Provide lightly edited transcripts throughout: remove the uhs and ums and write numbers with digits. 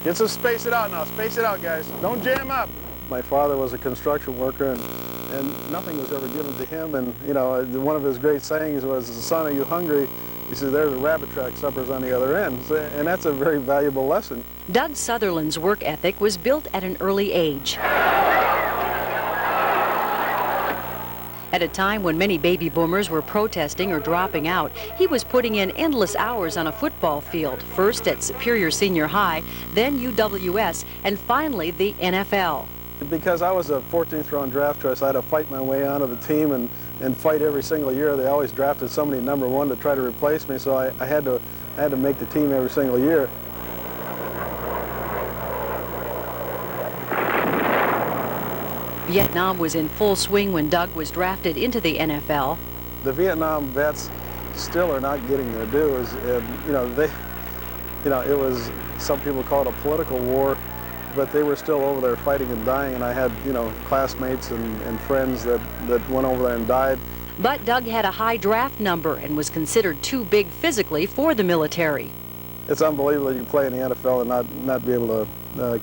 Get some, space it out now. Space it out, guys. Don't jam up. My father was a construction worker, and nothing was ever given to him. And, you know, one of his great sayings was, "Son, are you hungry?" He said, "There's a rabbit track, supper's on the other end." And that's a very valuable lesson. Doug Sutherland's work ethic was built at an early age. At a time when many baby boomers were protesting or dropping out, he was putting in endless hours on a football field, first at Superior Senior High, then UWS, and finally the NFL. Because I was a 14th round draft choice, I had to fight my way onto the team and fight every single year. They always drafted somebody #1 to try to replace me, so I had to make the team every single year. Vietnam was in full swing when Doug was drafted into the NFL. The Vietnam vets still are not getting their dues. You know, it was, some people call it a political war, but they were still over there fighting and dying, and I had, you know, classmates and friends that went over there and died. But Doug had a high draft number and was considered too big physically for the military. It's unbelievable you can play in the NFL and not be able to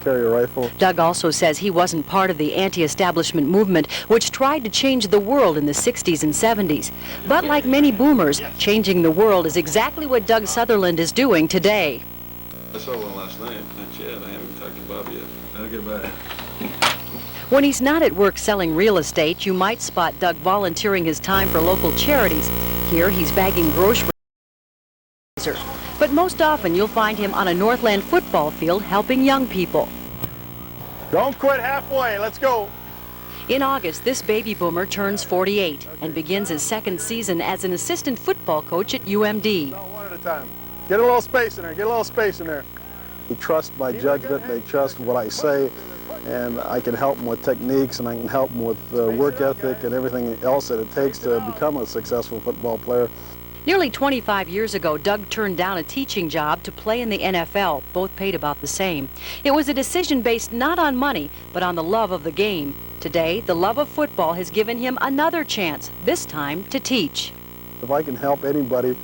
carry a rifle. Doug also says he wasn't part of the anti-establishment movement, which tried to change the world in the 60s and 70s. But like many boomers, changing the world is exactly what Doug Sutherland is doing today. I saw one last night. Not yet. I haven't talked to Bob yet. Okay, bye. When he's not at work selling real estate, you might spot Doug volunteering his time for local charities. Here he's bagging groceries. But most often you'll find him on a Northland football field helping young people. Don't quit halfway. Let's go. In August, this baby boomer turns 48 and begins his second season as an assistant football coach at UMD. No, one at a time. Get a little space in there. Get a little space in there. They trust my judgment. They trust what I say, and I can help them with techniques, and I can help them with work ethic and everything else that it takes to become a successful football player. Nearly 25 years ago, Doug turned down a teaching job to play in the NFL. Both paid about the same. It was a decision based not on money, but on the love of the game. Today, the love of football has given him another chance, this time to teach. If I can help anybody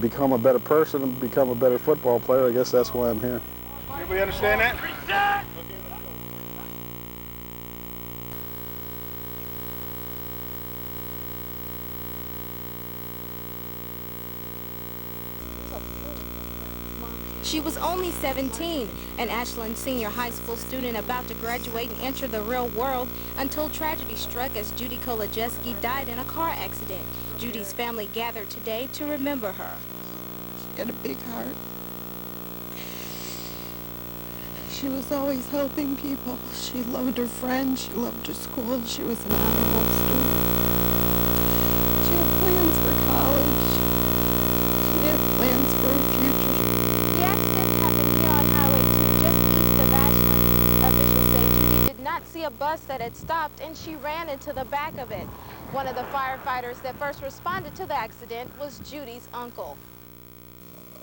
become a better person and become a better football player, I guess that's why I'm here. Everybody understand that? She was only 17, an Ashland Senior High School student about to graduate and enter the real world until tragedy struck as Judy Kolajeski died in a car accident. Judy's family gathered today to remember her. She had a big heart. She was always helping people. She loved her friends. She loved her school. She was an honorable student. She had plans for college. She had plans for her future. The accident happened here on Highway 2 just east of Ashland. Officials say Judy did not see a bus that had stopped and she ran into the back of it. One of the firefighters that first responded to the accident was Judy's uncle.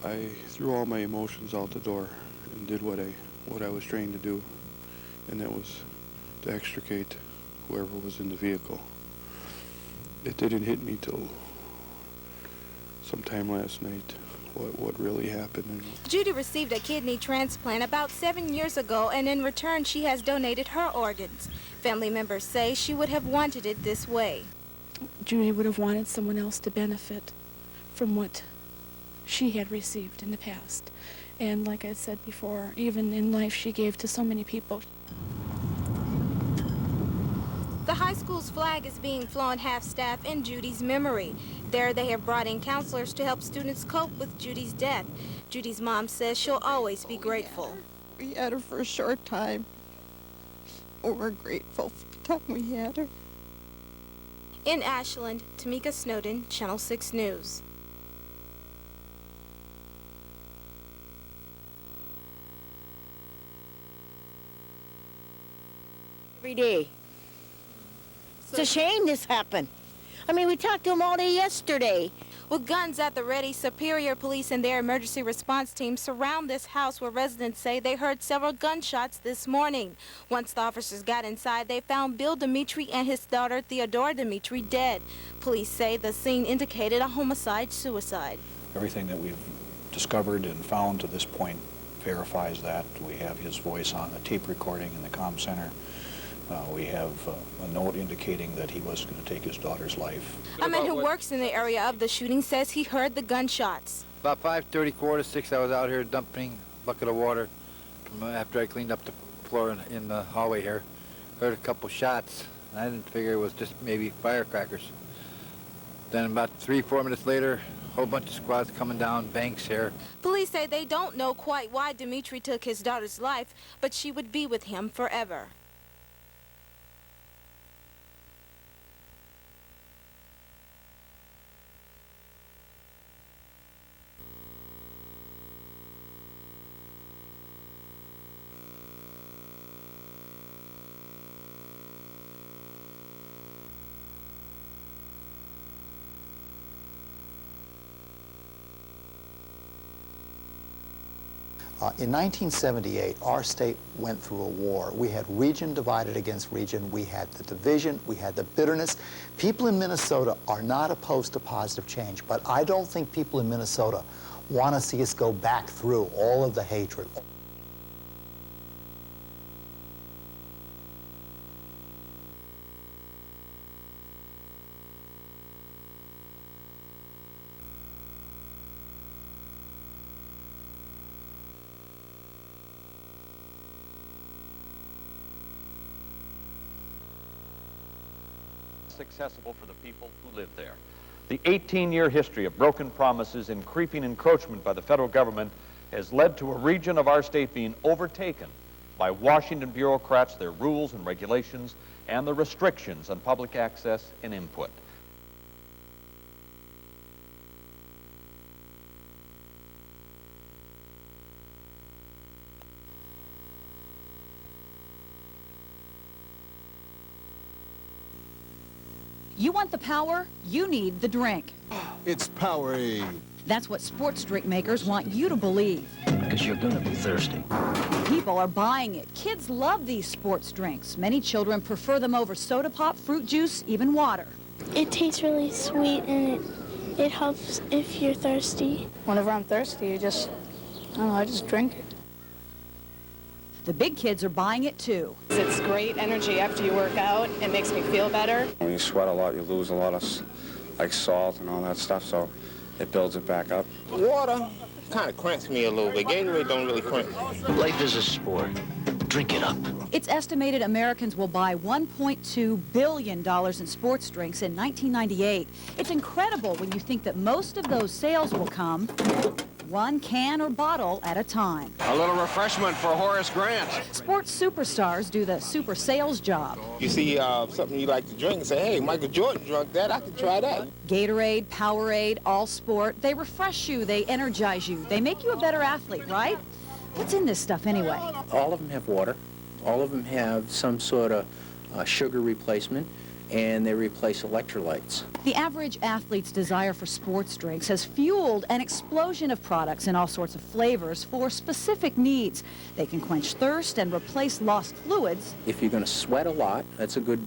I threw all my emotions out the door and did what I was trained to do, and that was to extricate whoever was in the vehicle. It didn't hit me till sometime last night what really happened. Judy received a kidney transplant about 7 years ago, and in return she has donated her organs. Family members say she would have wanted it this way. Judy would have wanted someone else to benefit from what she had received in the past. And like I said before, even in life she gave to so many people. The high school's flag is being flown half-staff in Judy's memory. There they have brought in counselors to help students cope with Judy's death. Judy's mom says she'll always be grateful. We had her for a short time. We're grateful for the time we had her. In Ashland, Tamika Snowden, Channel 6 News. Every day. It's a shame this happened. I mean, we talked to them all day yesterday. With guns at the ready, Superior Police and their emergency response team surround this house where residents say they heard several gunshots this morning. Once the officers got inside, they found Bill Dimitri and his daughter Theodora Dimitri dead. Police say the scene indicated a homicide-suicide. Everything that we've discovered and found to this point verifies that. We have his voice on the tape recording in the comm center. We have a note indicating that he was going to take his daughter's life. A man who works in the area of the shooting says he heard the gunshots. About 5:30, 5:45, I was out here dumping a bucket of water from after I cleaned up the floor in the hallway here. Heard a couple shots, and I didn't figure it was just maybe firecrackers. Then about 3-4 minutes later, a whole bunch of squads coming down banks here. Police say they don't know quite why Dimitri took his daughter's life, but she would be with him forever. In 1978, our state went through a war. We had region divided against region. We had the division. We had the bitterness. People in Minnesota are not opposed to positive change, but I don't think people in Minnesota want to see us go back through all of the hatred. Accessible for the people who live there. The 18-year history of broken promises and creeping encroachment by the federal government has led to a region of our state being overtaken by Washington bureaucrats, their rules and regulations, and the restrictions on public access and input. You want the power? You need the drink. It's Powerade. That's what sports drink makers want you to believe. Because you're gonna be thirsty. People are buying it. Kids love these sports drinks. Many children prefer them over soda pop, fruit juice, even water. It tastes really sweet and it helps if you're thirsty. Whenever I'm thirsty, I just drink it. The big kids are buying it too. It's great energy after you work out. It makes me feel better. When you sweat a lot, you lose a lot of like salt and all that stuff, so it builds it back up. Water kind of cramps me a little bit. Gatorade don't really cramp. Life is a sport. Drink it up. It's estimated Americans will buy $1.2 billion in sports drinks in 1998. It's incredible when you think that most of those sales will come one can or bottle at a time. A little refreshment for Horace Grant. Sports superstars do the super sales job. You see something you like to drink and say, hey, Michael Jordan drunk that, I could try that. Gatorade, Powerade, All Sport, they refresh you, they energize you, they make you a better athlete, right? What's in this stuff anyway? All of them have water. All of them have some sort of sugar replacement, and they replace electrolytes. The average athlete's desire for sports drinks has fueled an explosion of products in all sorts of flavors for specific needs. They can quench thirst and replace lost fluids. If you're going to sweat a lot, that's a good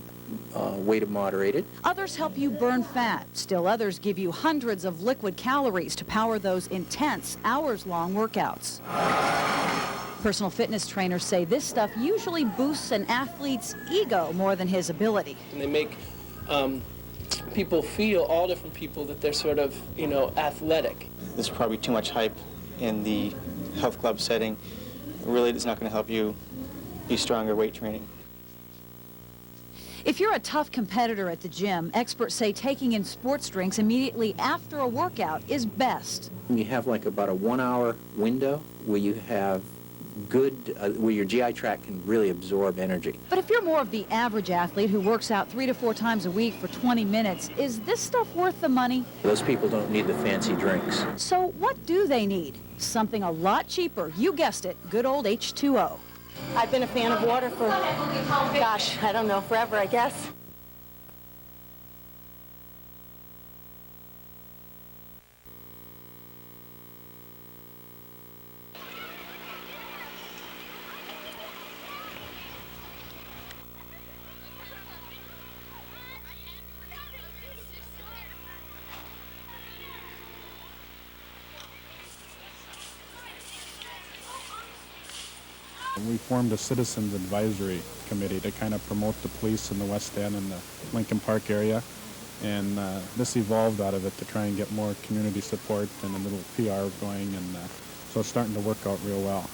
way to moderate it. Others help you burn fat. Still others give you hundreds of liquid calories to power those intense, hours-long workouts. Personal fitness trainers say this stuff usually boosts an athlete's ego more than his ability. And they make people feel, all different people, that they're sort of, athletic. There's probably too much hype in the health club setting. Really, it's not going to help you be stronger weight training. If you're a tough competitor at the gym, experts say taking in sports drinks immediately after a workout is best. You have like about a 1-hour window where you have good, where your GI tract can really absorb energy. But if you're more of the average athlete who works out 3 to 4 times a week for 20 minutes, is this stuff worth the money? Those people don't need the fancy drinks. So what do they need? Something a lot cheaper. You guessed it, good old H2O. I've been a fan of water for, gosh, I don't know, forever, I guess. We formed a citizens advisory committee to kind of promote the police in the West End and the Lincoln Park area. And this evolved out of it to try and get more community support and a little PR going, and so it's starting to work out real well.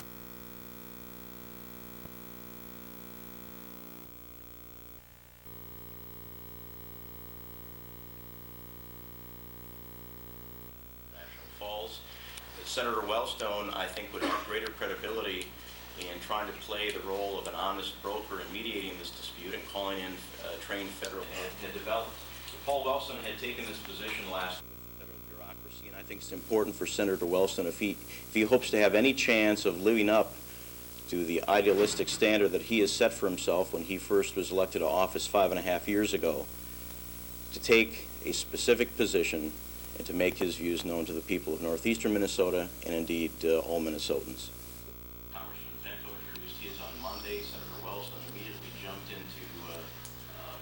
Falls. Senator Wellstone, I think, would have greater credibility in trying to play the role of an honest broker in mediating this dispute and calling in trained federal had developed. Paul Wellstone had taken this position last with the federal bureaucracy, and I think it's important for Senator Wellstone, if he hopes to have any chance of living up to the idealistic standard that he has set for himself when he first was elected to office 5.5 years ago, to take a specific position and to make his views known to the people of northeastern Minnesota and indeed all Minnesotans. Congressman Vento introduced his on Monday. Senator Wellstone immediately jumped into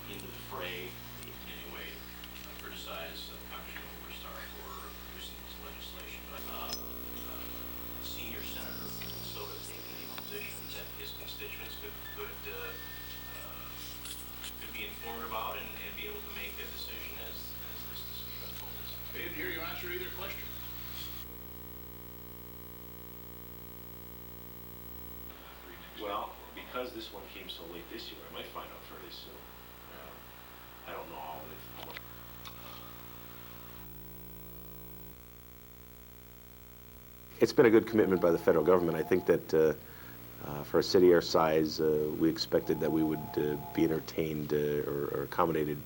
the fray, in any way criticized Congressman Overstar for introducing this legislation. But a senior senator from Minnesota taking a position that his constituents could be informed about and be able to make a decision as this dispute unfolds. I didn't hear you answer either question. Well, because this one came so late this year, I might find out fairly soon. I don't know how much. It's been a good commitment by the federal government. I think that for a city our size, we expected that we would be entertained or accommodated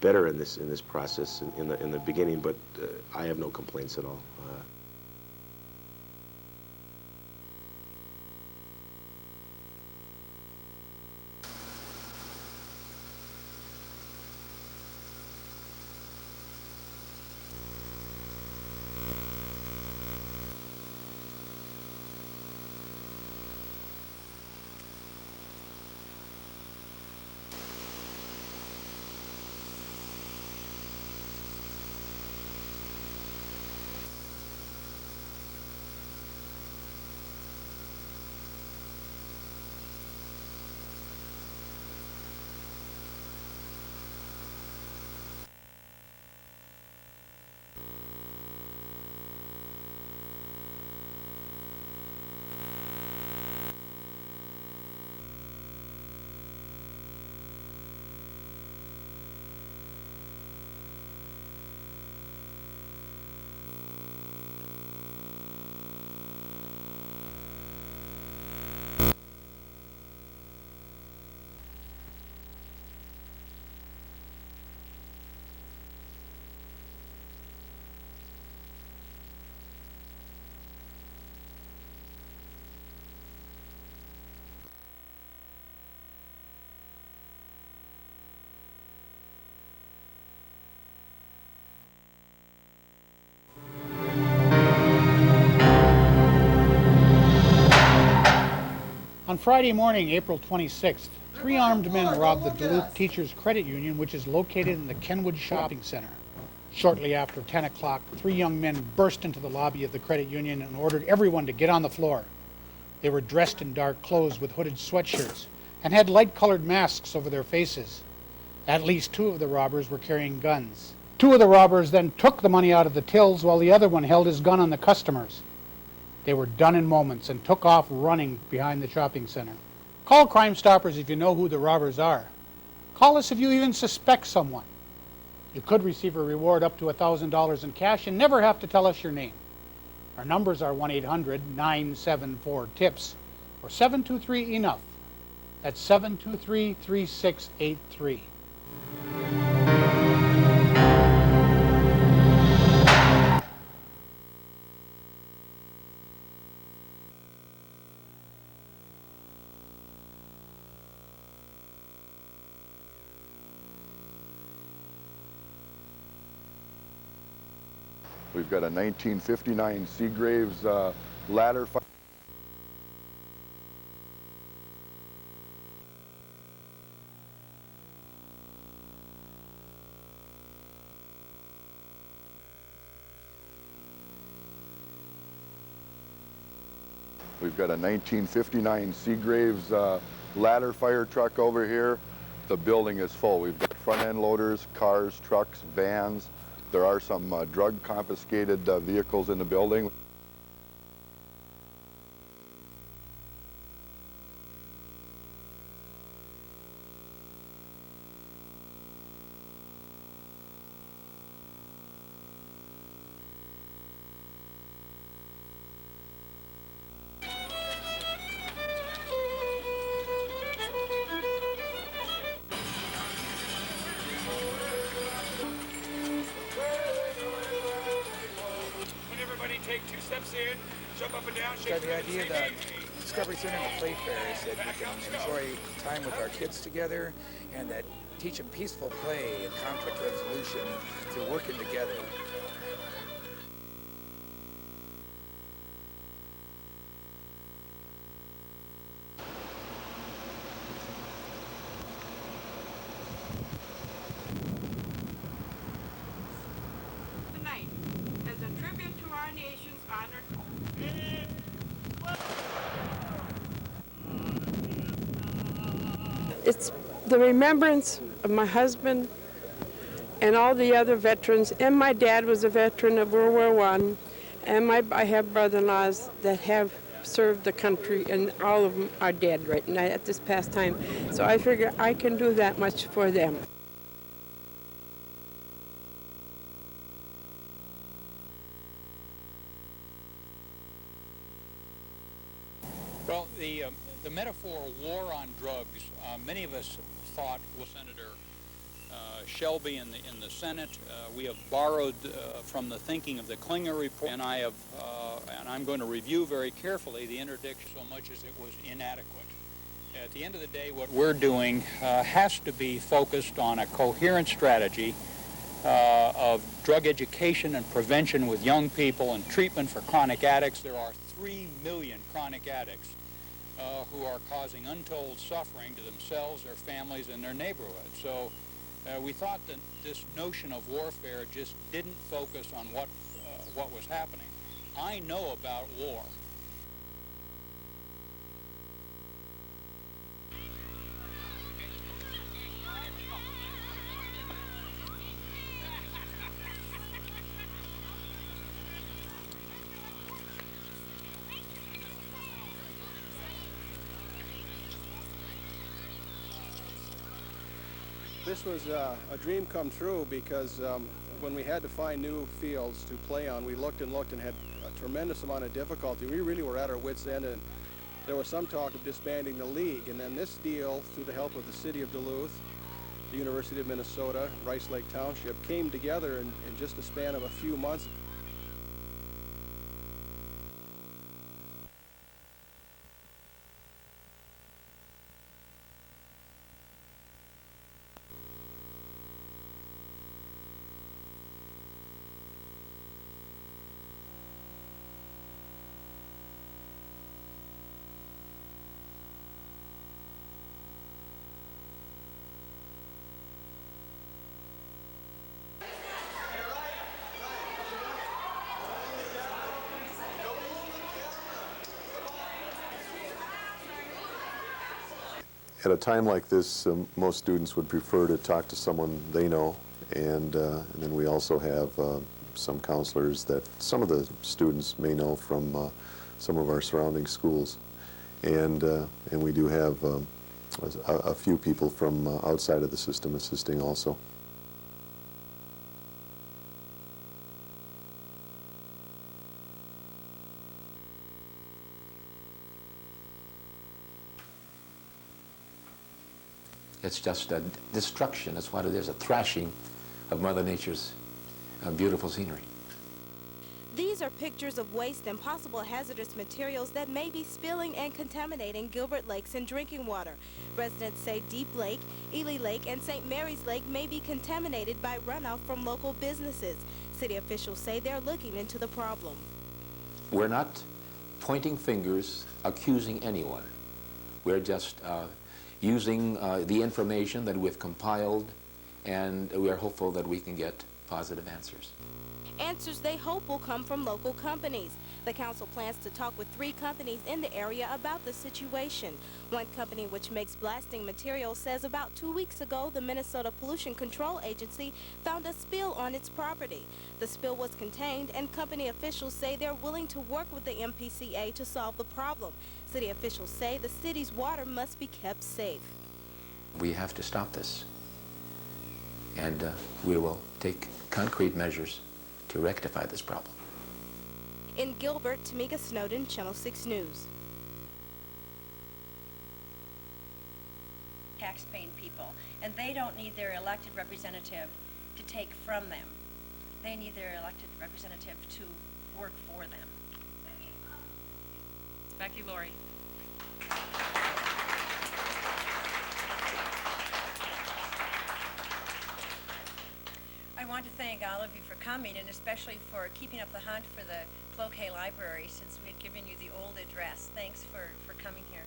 better in this process in the beginning, but I have no complaints at all. On Friday morning, April 26th, 3 armed men robbed the Duluth Teachers Credit Union, which is located in the Kenwood Shopping Center. Shortly after 10 o'clock, 3 young men burst into the lobby of the credit union and ordered everyone to get on the floor. They were dressed in dark clothes with hooded sweatshirts and had light-colored masks over their faces. At least 2 of the robbers were carrying guns. 2 of the robbers then took the money out of the tills while the other one held his gun on the customers. They were done in moments and took off running behind the shopping center. Call Crime Stoppers if you know who the robbers are. Call us if you even suspect someone. You could receive a reward up to $1,000 in cash and never have to tell us your name. Our numbers are 1-800-974-TIPS or 723-ENOUGH. That's 723-3683. We've got a 1959 Seagraves ladder. We've got a 1959 Seagraves ladder fire truck over here. The building is full. We've got front end loaders, cars, trucks, vans. There are some drug confiscated vehicles in the building. Take 2 steps in, jump up and down, shake. So the idea that Discovery Center and the Play Fair is that we can enjoy time with our kids together and that teach them peaceful play and conflict resolution through working together. Tonight, as a tribute to our nation's honored It's the remembrance of my husband and all the other veterans, and my dad was a veteran of World War I, and I have brother-in-laws that have served the country, and all of them are dead right now at this past time. So I figure I can do that much for them. Well, the metaphor war on drugs, many of us thought was Senator Shelby in the Senate. We have borrowed from the thinking of the Klinger report, and I'm going to review very carefully the interdiction so much as it was inadequate. At the end of the day, what we're doing has to be focused on a coherent strategy of drug education and prevention with young people and treatment for chronic addicts. There are 3 million chronic addicts who are causing untold suffering to themselves, their families, and their neighborhoods. So we thought that this notion of warfare just didn't focus on what was happening. I know about war. This was a dream come true because when we had to find new fields to play on, we looked and had a tremendous amount of difficulty. We really were at our wits' end, and there was some talk of disbanding the league. And then this deal, through the help of the city of Duluth, the University of Minnesota, Rice Lake Township, came together in just a span of a few months. At a time like this, most students would prefer to talk to someone they know, and then we also have some counselors that some of the students may know from some of our surrounding schools, and we do have a few people from outside of the system assisting also. It's just a destruction. That's why there's a thrashing of Mother Nature's beautiful scenery. These are pictures of waste and possible hazardous materials that may be spilling and contaminating Gilbert Lakes and drinking water. Residents say Deep Lake, Ely Lake, and St. Mary's Lake may be contaminated by runoff from local businesses. City officials say they're looking into the problem. We're not pointing fingers, accusing anyone. We're just using the information that we've compiled, and we're hopeful that we can get positive answers. Answers they hope will come from local companies. The council plans to talk with 3 companies in the area about the situation. One company, which makes blasting materials, says about 2 weeks ago the Minnesota Pollution Control Agency found a spill on its property. The spill was contained, and company officials say they're willing to work with the MPCA to solve the problem. City officials say the city's water must be kept safe. We have to stop this, and we will take concrete measures to rectify this problem. In Gilbert, Tamika Snowden, Channel 6 News. Tax-paying people, and they don't need their elected representative to take from them. They need their elected representative to work for them. Becky Laurie. I want to thank all of you for coming, and especially for keeping up the hunt for the Cloquet Library, since we had given you the old address. Thanks for coming here.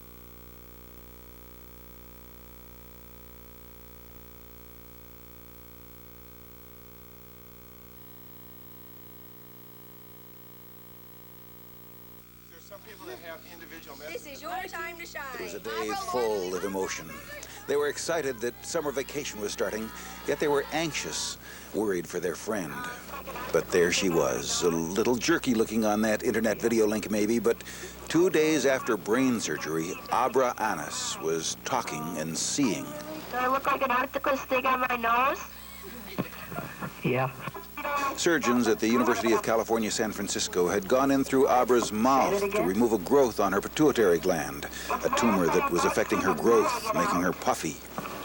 There's some people that have individual This is your time to shine. It was a day full of emotion. They were excited that summer vacation was starting, yet they were anxious, worried for their friend. But there she was, a little jerky looking on that internet video link maybe, but 2 days after brain surgery, Abra Anis was talking and seeing. Do I look like an octopus stick on my nose? Yeah. Surgeons at the University of California, San Francisco had gone in through Abra's mouth to remove a growth on her pituitary gland, a tumor that was affecting her growth, making her puffy.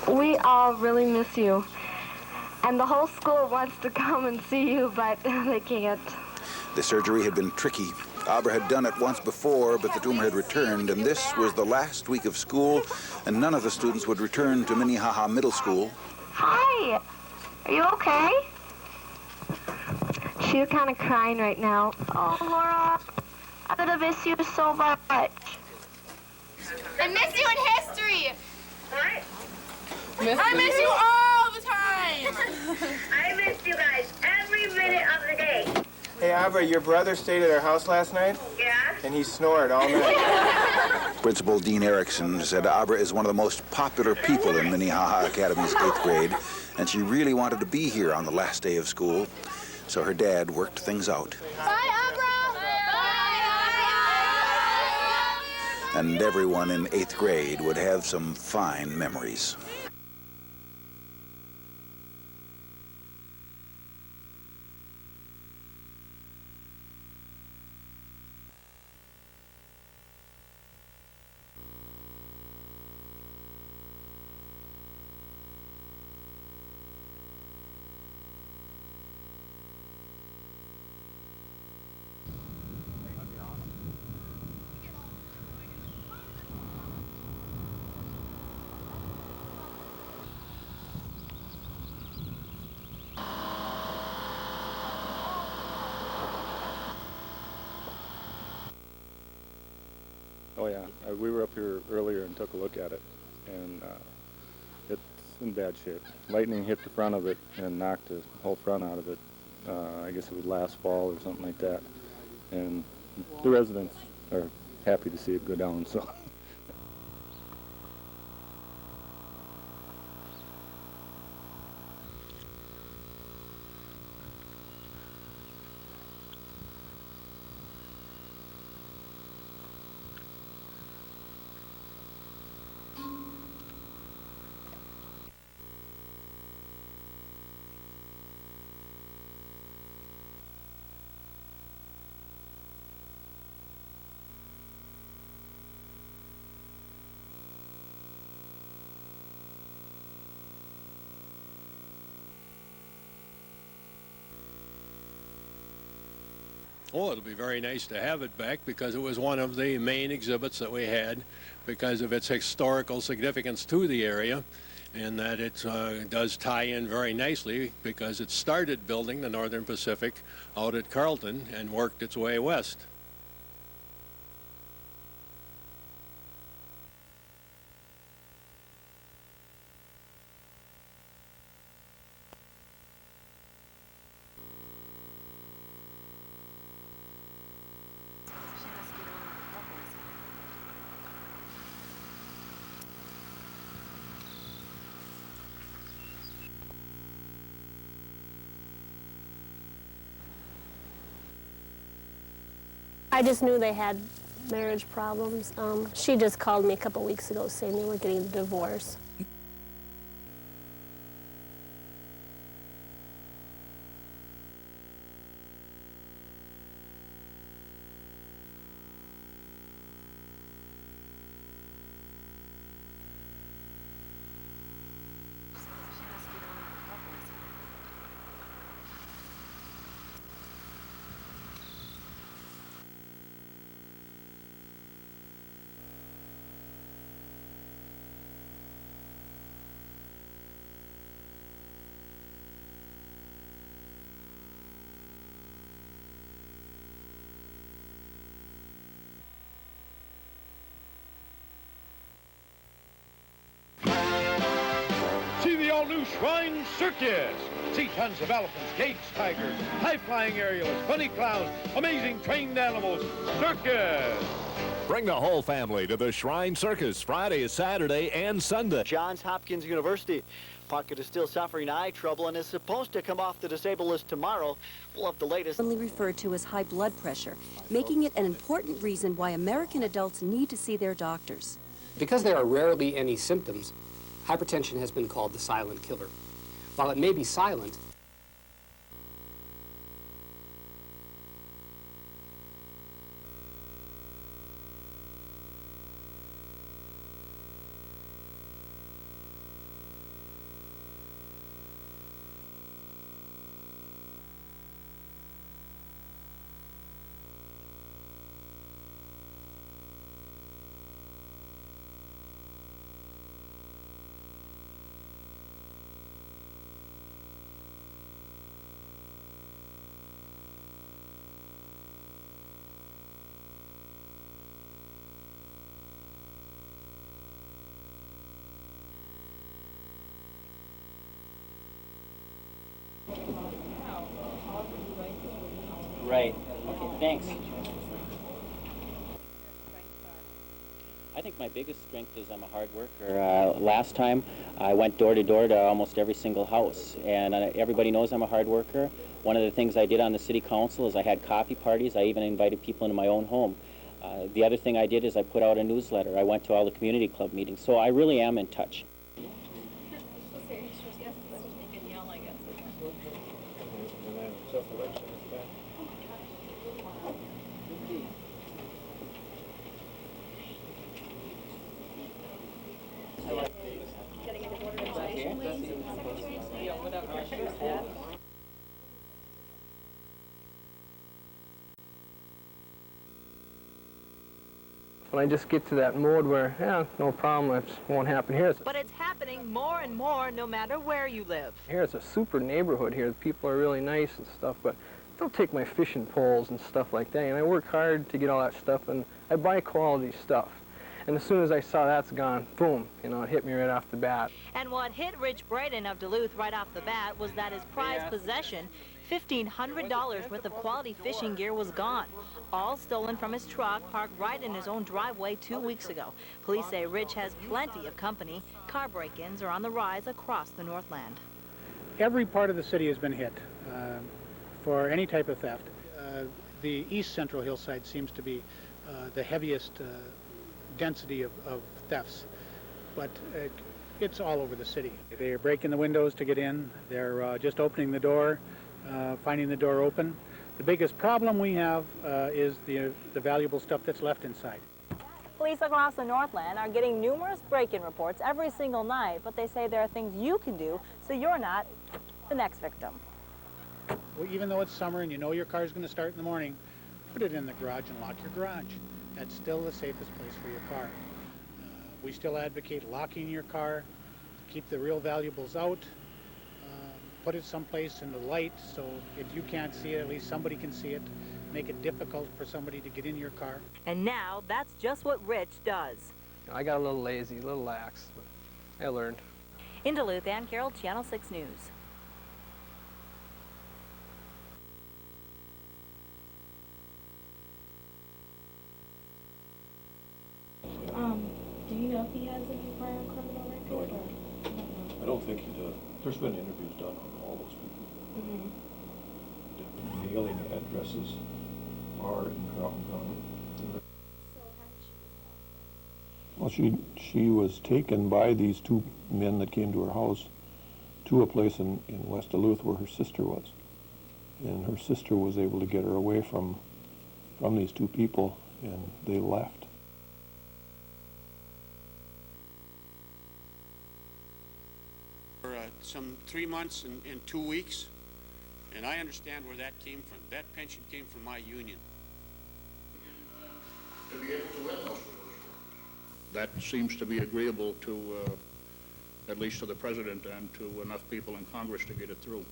We all really miss you. And the whole school wants to come and see you, but they can't. The surgery had been tricky. Abra had done it once before, but the tumor had returned, and this was the last week of school, and none of the students would return to Minnehaha Middle School. Hi! Are you okay? She's kind of crying right now. Oh, Laura, I'm gonna miss you so much. I miss you in history. What? I miss you all the time. I miss you guys every minute of the day. Hey, Abra, your brother stayed at our house last night? Yeah? And he snored all night. Principal Dean Erickson said Abra is one of the most popular people in Minnehaha Academy's 8th grade, and she really wanted to be here on the last day of school, so her dad worked things out. Bye, Abra. Bye. And everyone in 8th grade would have some fine memories. Oh yeah, we were up here earlier and took a look at it, and it's in bad shape. Lightning hit the front of it and knocked the whole front out of it. I guess it was last fall or something like that, and the residents are happy to see it go down, so. Oh, it'll be very nice to have it back because it was one of the main exhibits that we had because of its historical significance to the area, and that it does tie in very nicely because it started building the Northern Pacific out at Carlton and worked its way west. I just knew they had marriage problems. She just called me a couple weeks ago saying they were getting a divorce. See the all-new Shrine Circus. See tons of elephants, gates, tigers, high-flying aerials, funny clowns, amazing trained animals. Circus! Bring the whole family to the Shrine Circus Friday, Saturday, and Sunday. Johns Hopkins University. Pocket is still suffering eye trouble and is supposed to come off the disabled list tomorrow. We'll have the latest. Referred to as high blood pressure, making it an important reason why American adults need to see their doctors. Because there are rarely any symptoms, hypertension has been called the silent killer. While it may be silent, Right. Okay, thanks. I think my biggest strength is I'm a hard worker. Last time, I went door to door to almost every single house, and everybody knows I'm a hard worker. One of the things I did on the city council is I had coffee parties. I even invited people into my own home. The other thing I did is I put out a newsletter. I went to all the community club meetings, so I really am in touch. When I just get to that mode where, yeah, no problem, it won't happen here. But it's happening more and more no matter where you live. Here it's a super neighborhood here. People are really nice and stuff, but they'll take my fishing poles and stuff like that. And I work hard to get all that stuff, and I buy quality stuff. And as soon as I saw that's gone, boom, you know, it hit me right off the bat. And what hit Rich Braden of Duluth right off the bat was that his prized possession, $1,500 worth of quality fishing gear, was gone. All stolen from his truck parked right in his own driveway 2 weeks ago. Police say Rich has plenty of company. Car break-ins are on the rise across the Northland. Every part of the city has been hit for any type of theft. The east central hillside seems to be the heaviest density of thefts, but it's all over the city. They're breaking the windows to get in. They're just opening the door, finding the door open. The biggest problem we have is the valuable stuff that's left inside. Police across the Northland are getting numerous break-in reports every single night, but they say there are things you can do so you're not the next victim. Well, even though it's summer and you know your car's going to start in the morning, put it in the garage and lock your garage. That's still the safest place for your car. We still advocate locking your car, keep the real valuables out, put it someplace in the light so if you can't see it, at least somebody can see it. Make it difficult for somebody to get in your car. And now that's just what Rich does. I got a little lazy, a little lax, but I learned. In Duluth, Ann Carroll, Channel 6 News. Do you know if he has any prior criminal record? I don't think he does. There's been interviews done on all those people. Mm-hmm. Mailing addresses, bar in Carrollton County. Well, she was taken by these two men that came to her house to a place in West Duluth where her sister was. And her sister was able to get her away from these two people, and they left. For some 3 months and 2 weeks, and I understand where that came from. That pension came from my union. That seems to be agreeable to, at least to the president and to enough people in Congress to get it through.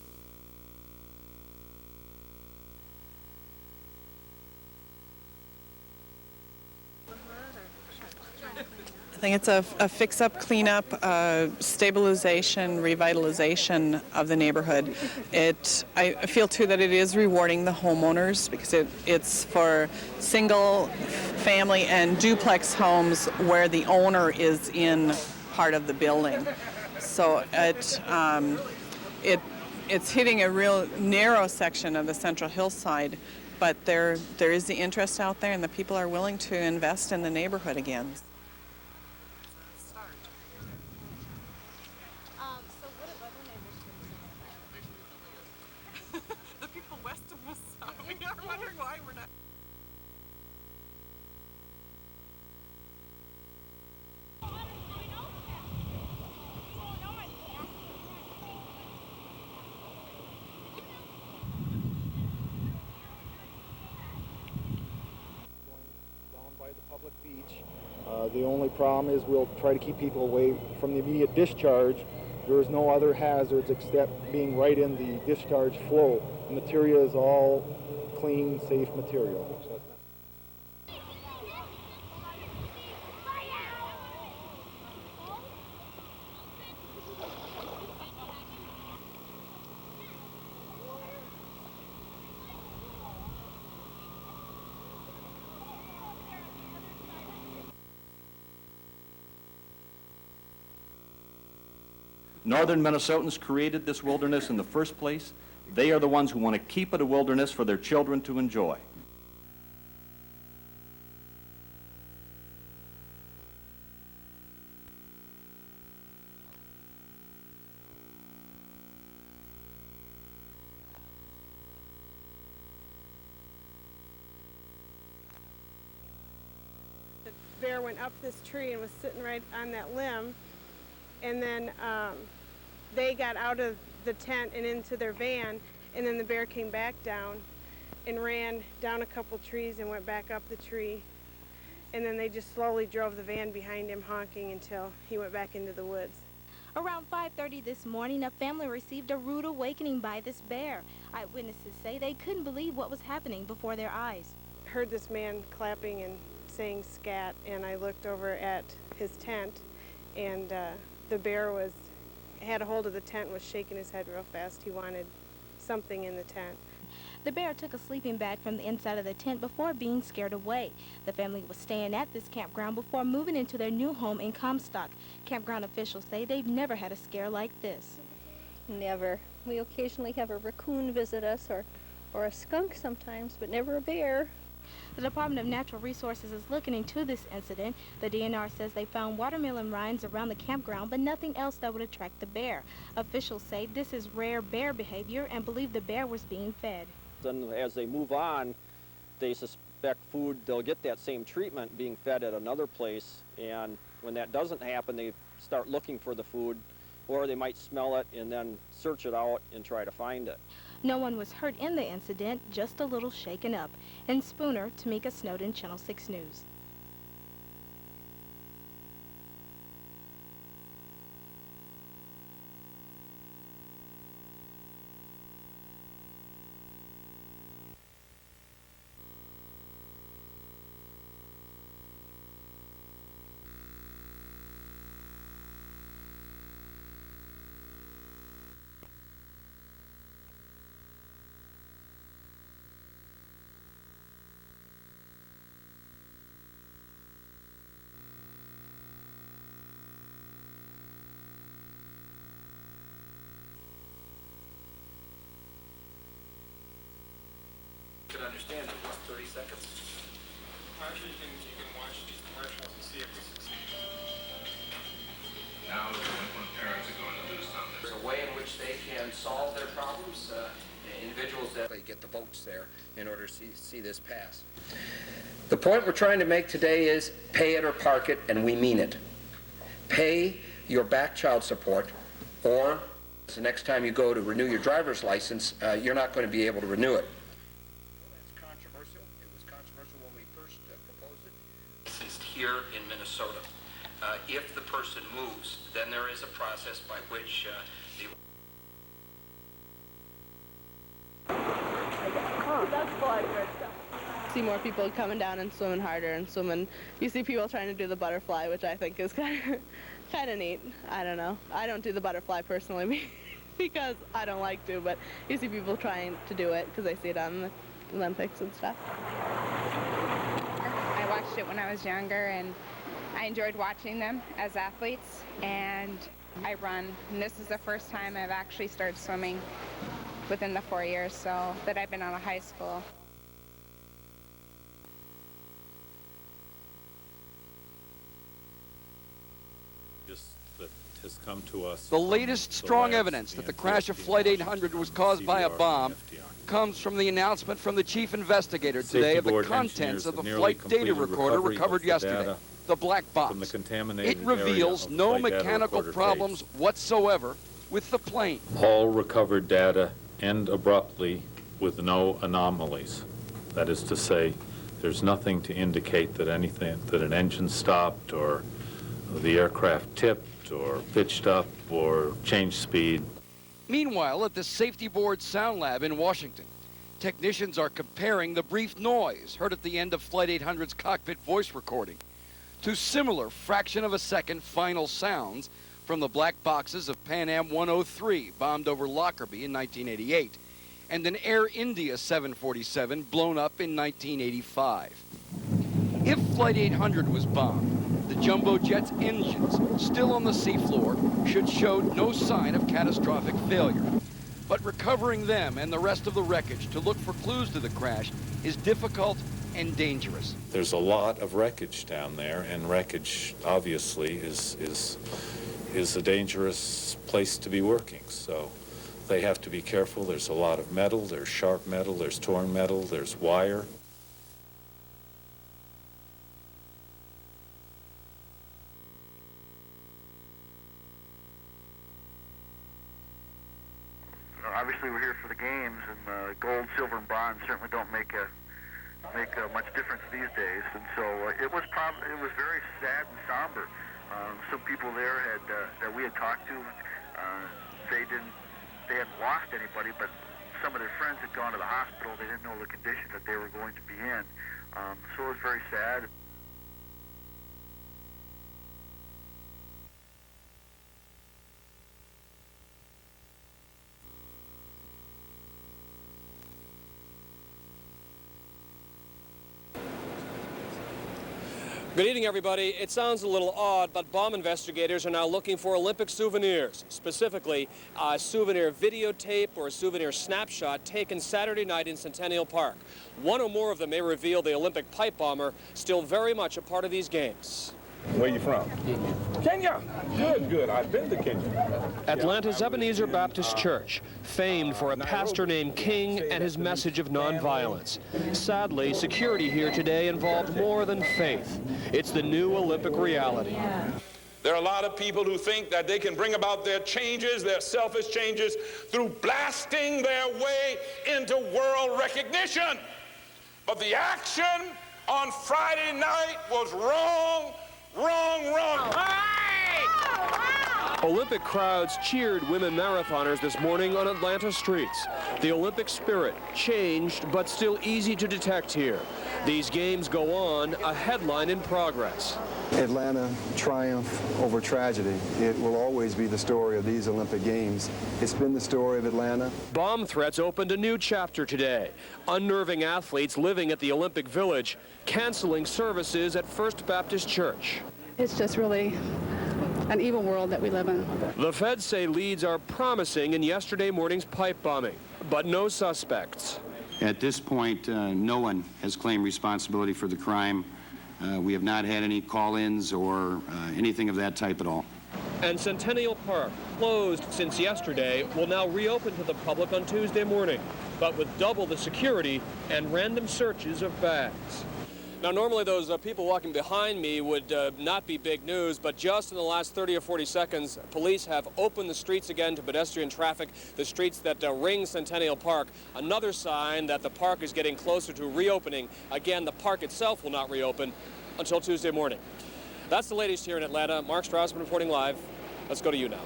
I think it's a fix-up, cleanup, stabilization, revitalization of the neighborhood. I feel too that it is rewarding the homeowners because it's for single family and duplex homes where the owner is in part of the building. So it's hitting a real narrow section of the Central Hillside, but there is the interest out there and the people are willing to invest in the neighborhood again. The people west of us, we are wondering why we're not. Down by the public beach. The only problem is we'll try to keep people away from the immediate discharge. There is no other hazards except being right in the discharge flow. The material is all clean, safe material. Northern Minnesotans created this wilderness in the first place. They are the ones who want to keep it a wilderness for their children to enjoy. The bear went up this tree and was sitting right on that limb, and then they got out of the tent and into their van, and then the bear came back down and ran down a couple trees and went back up the tree, and then they just slowly drove the van behind him honking until he went back into the woods. Around 5:30 this morning, a family received a rude awakening by this bear. Eyewitnesses say they couldn't believe what was happening before their eyes. Heard this man clapping and saying scat, and I looked over at his tent, and the bear had a hold of the tent and was shaking his head real fast. He wanted something in the tent. The bear took a sleeping bag from the inside of the tent before being scared away. The family was staying at this campground before moving into their new home in Comstock. Campground officials say they've never had a scare like this. Never. We occasionally have a raccoon visit us or a skunk sometimes, but never a bear. The Department of Natural Resources is looking into this incident. The DNR says they found watermelon rinds around the campground, but nothing else that would attract the bear. Officials say this is rare bear behavior and believe the bear was being fed. Then as they move on, they suspect they'll get that same treatment being fed at another place, and when that doesn't happen, they start looking for the food, or they might smell it and then search it out and try to find it. No one was hurt in the incident, just a little shaken up. In Spooner, Tamika Snowden, Channel 6 News. understand it. What, 30 seconds? Actually, you can watch these commercials and see if we succeed. Now the delinquent parents are going to do something. There's a way in which they can solve their problems. Individuals that they get the votes there in order to see this pass. The point we're trying to make today is pay it or park it, and we mean it. Pay your back child support, or the next time you go to renew your driver's license, you're not going to be able to renew it. That's controversial. It was controversial when we first proposed it. Licensed here in Minnesota. If the person moves, then there is a process by which the See more people coming down and swimming harder and swimming. You see people trying to do the butterfly, which I think is kind of neat. I don't know. I don't do the butterfly personally because I don't like to, but you see people trying to do it because I see it on the Olympics and stuff. I watched it when I was younger, and I enjoyed watching them as athletes, and I run. And this is the first time I've actually started swimming within the 4 years so that I've been out of high school. That has come to us. The latest strong evidence that the crash of Flight 800 was caused by a bomb comes from the announcement from the chief investigator today of the contents of the flight data recorder recovered yesterday, the black box. It reveals no mechanical problems whatsoever with the plane. All recovered data end abruptly with no anomalies. That is to say, there's nothing to indicate that an engine stopped or the aircraft tipped or pitched up or changed speed. Meanwhile, at the Safety Board Sound Lab in Washington, technicians are comparing the brief noise heard at the end of Flight 800's cockpit voice recording to similar fraction of a second final sounds from the black boxes of Pan Am 103 bombed over Lockerbie in 1988 and an Air India 747 blown up in 1985. If Flight 800 was bombed, the jumbo jet's engines, still on the seafloor, should show no sign of catastrophic failure. But recovering them and the rest of the wreckage to look for clues to the crash is difficult and dangerous. There's a lot of wreckage down there, and wreckage obviously is a dangerous place to be working. So they have to be careful. There's a lot of metal, there's sharp metal, there's torn metal, there's wire. Obviously, we're here for the games, and gold, silver, and bronze certainly don't make much difference these days. And so it was very sad and somber. Some people there that we had talked to, they hadn't lost anybody, but some of their friends had gone to the hospital. They didn't know the condition that they were going to be in. So it was very sad. Good evening, everybody. It sounds a little odd, but bomb investigators are now looking for Olympic souvenirs, specifically a souvenir videotape or a souvenir snapshot taken Saturday night in Centennial Park. One or more of them may reveal the Olympic pipe bomber still very much a part of these games. Where are you from? Kenya. Good. I've been to Kenya. Atlanta's Ebenezer Baptist Church, famed for a pastor named King and his message of nonviolence. Sadly, security here today involved more than faith. It's the new Olympic reality. There are a lot of people who think that they can bring about their changes, their selfish changes, through blasting their way into world recognition. But the action on Friday night was wrong. Olympic crowds cheered women marathoners this morning on Atlanta streets. The Olympic spirit changed, but still easy to detect here. These games go on, a headline in progress. Atlanta, triumph over tragedy. It will always be the story of these Olympic Games. It's been the story of Atlanta. Bomb threats opened a new chapter today. Unnerving athletes living at the Olympic Village canceling services at First Baptist Church. It's just really an evil world that we live in. The feds say leads are promising in yesterday morning's pipe bombing, but no suspects. At this point, no one has claimed responsibility for the crime. We have not had any call-ins or anything of that type at all. And Centennial Park, closed since yesterday, will now reopen to the public on Tuesday morning, but with double the security and random searches of bags. Now, normally those people walking behind me would not be big news, but just in the last 30 or 40 seconds, police have opened the streets again to pedestrian traffic, the streets that ring Centennial Park. Another sign that the park is getting closer to reopening. Again, the park itself will not reopen until Tuesday morning. That's the latest here in Atlanta. Mark Strausman reporting live. Let's go to you now.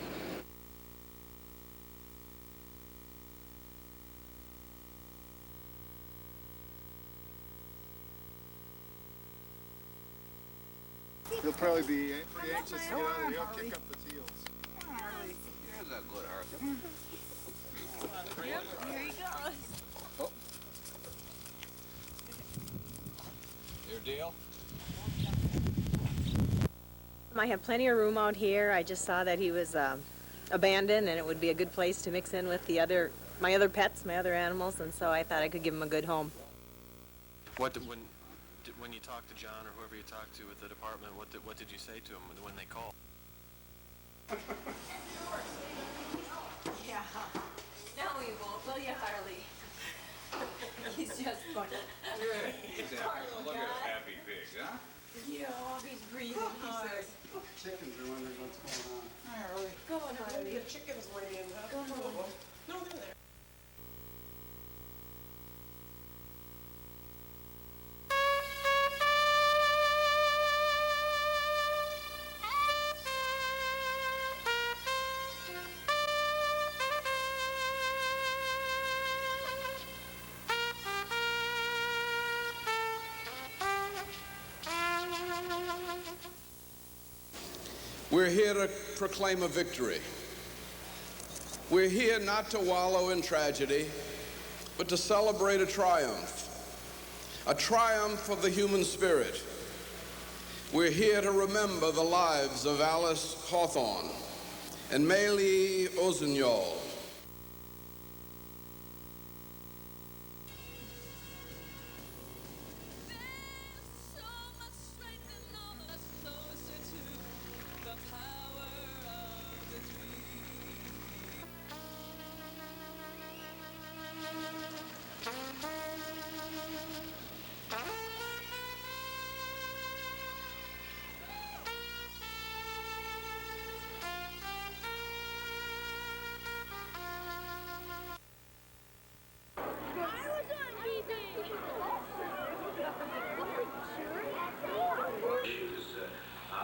You'll probably be pretty anxious to get out of there. He'll kick up his heels. Here's a good Arthur. Here he goes. Oh. Your deal? I have plenty of room out here. I just saw that he was abandoned, and it would be a good place to mix in with my other pets, my other animals, and so I thought I could give him a good home. When you talked to John or whoever you talked to at the department, what did you say to him when they called? Yeah. No, he won't, will you, Harley? He's just funny. Look at his happy pig, huh? Yeah, he's breathing hard. Chickens are wondering what's going on. Hi, Harley. Go on, Harley. The chickens went in. Go on. No, they're there. We're here to proclaim a victory. We're here not to wallow in tragedy, but to celebrate a triumph of the human spirit. We're here to remember the lives of Alice Hawthorne and Maylie Ozenjol.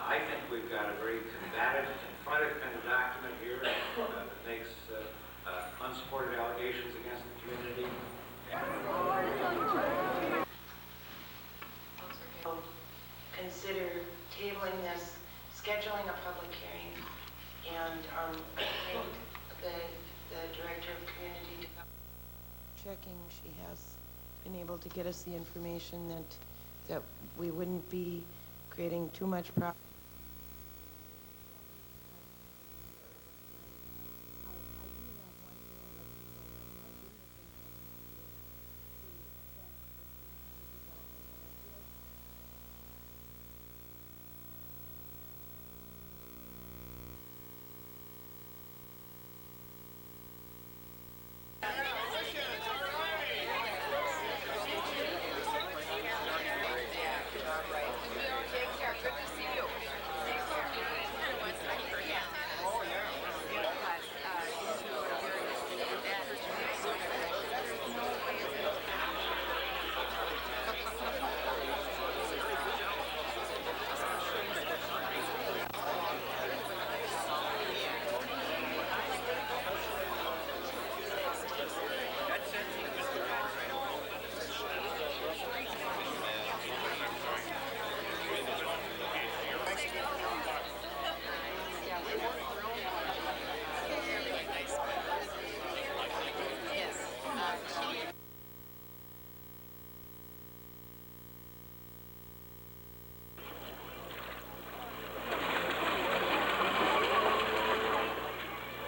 I think we've got a very combative, confronted kind of document here that makes unsupported allegations against the community. Consider tabling this, scheduling a public hearing, and I think the Director of Community Development. Checking, she has been able to get us the information that we wouldn't be creating too much problem.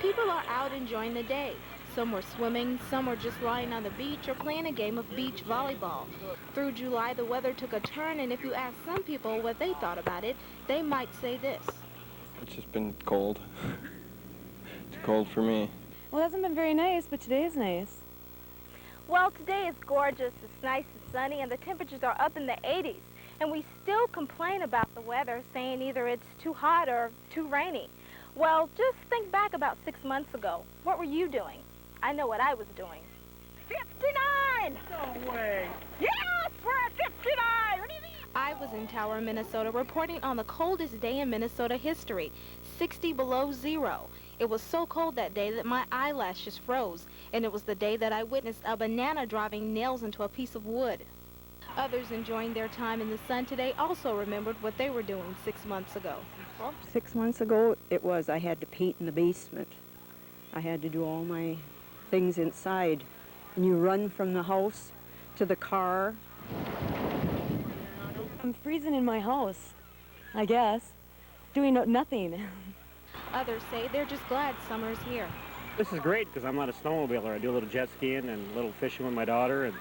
People are out enjoying the day. Some were swimming, some were just lying on the beach or playing a game of beach volleyball. Through July, the weather took a turn, and if you ask some people what they thought about it, they might say this. It's just been cold. It's cold for me. Well, it hasn't been very nice, but today is nice. Well, today is gorgeous. It's nice and sunny, and the temperatures are up in the 80s. And we still complain about the weather, saying either it's too hot or too rainy. Well, just think back about 6 months ago. What were you doing? I know what I was doing. 59! No way. Yes, we're at 59! What do you mean? I was in Tower, Minnesota, reporting on the coldest day in Minnesota history, 60 below zero. It was so cold that day that my eyelashes froze, and it was the day that I witnessed a banana driving nails into a piece of wood. Others enjoying their time in the sun today also remembered what they were doing 6 months ago. Well, 6 months ago, I had to paint in the basement. I had to do all my things inside. And you run from the house to the car. I'm freezing in my house, I guess, doing nothing. Others say they're just glad summer's here. This is great because I'm not a snowmobiler. I do a little jet skiing and a little fishing with my daughter, and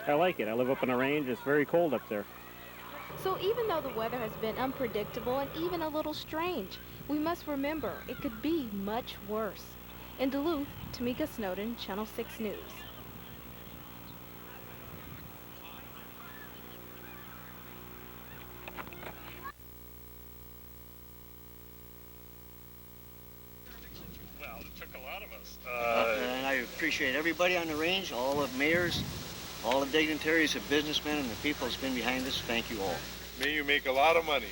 I like it. I live up on a range. It's very cold up there. So even though the weather has been unpredictable and even a little strange, we must remember it could be much worse. In Duluth, Tamika Snowden, Channel 6 News. Well, it took a lot of us. And I appreciate everybody on the range, all the mayors, all the dignitaries, the businessmen, and the people that's been behind this. Thank you all. May you make a lot of money.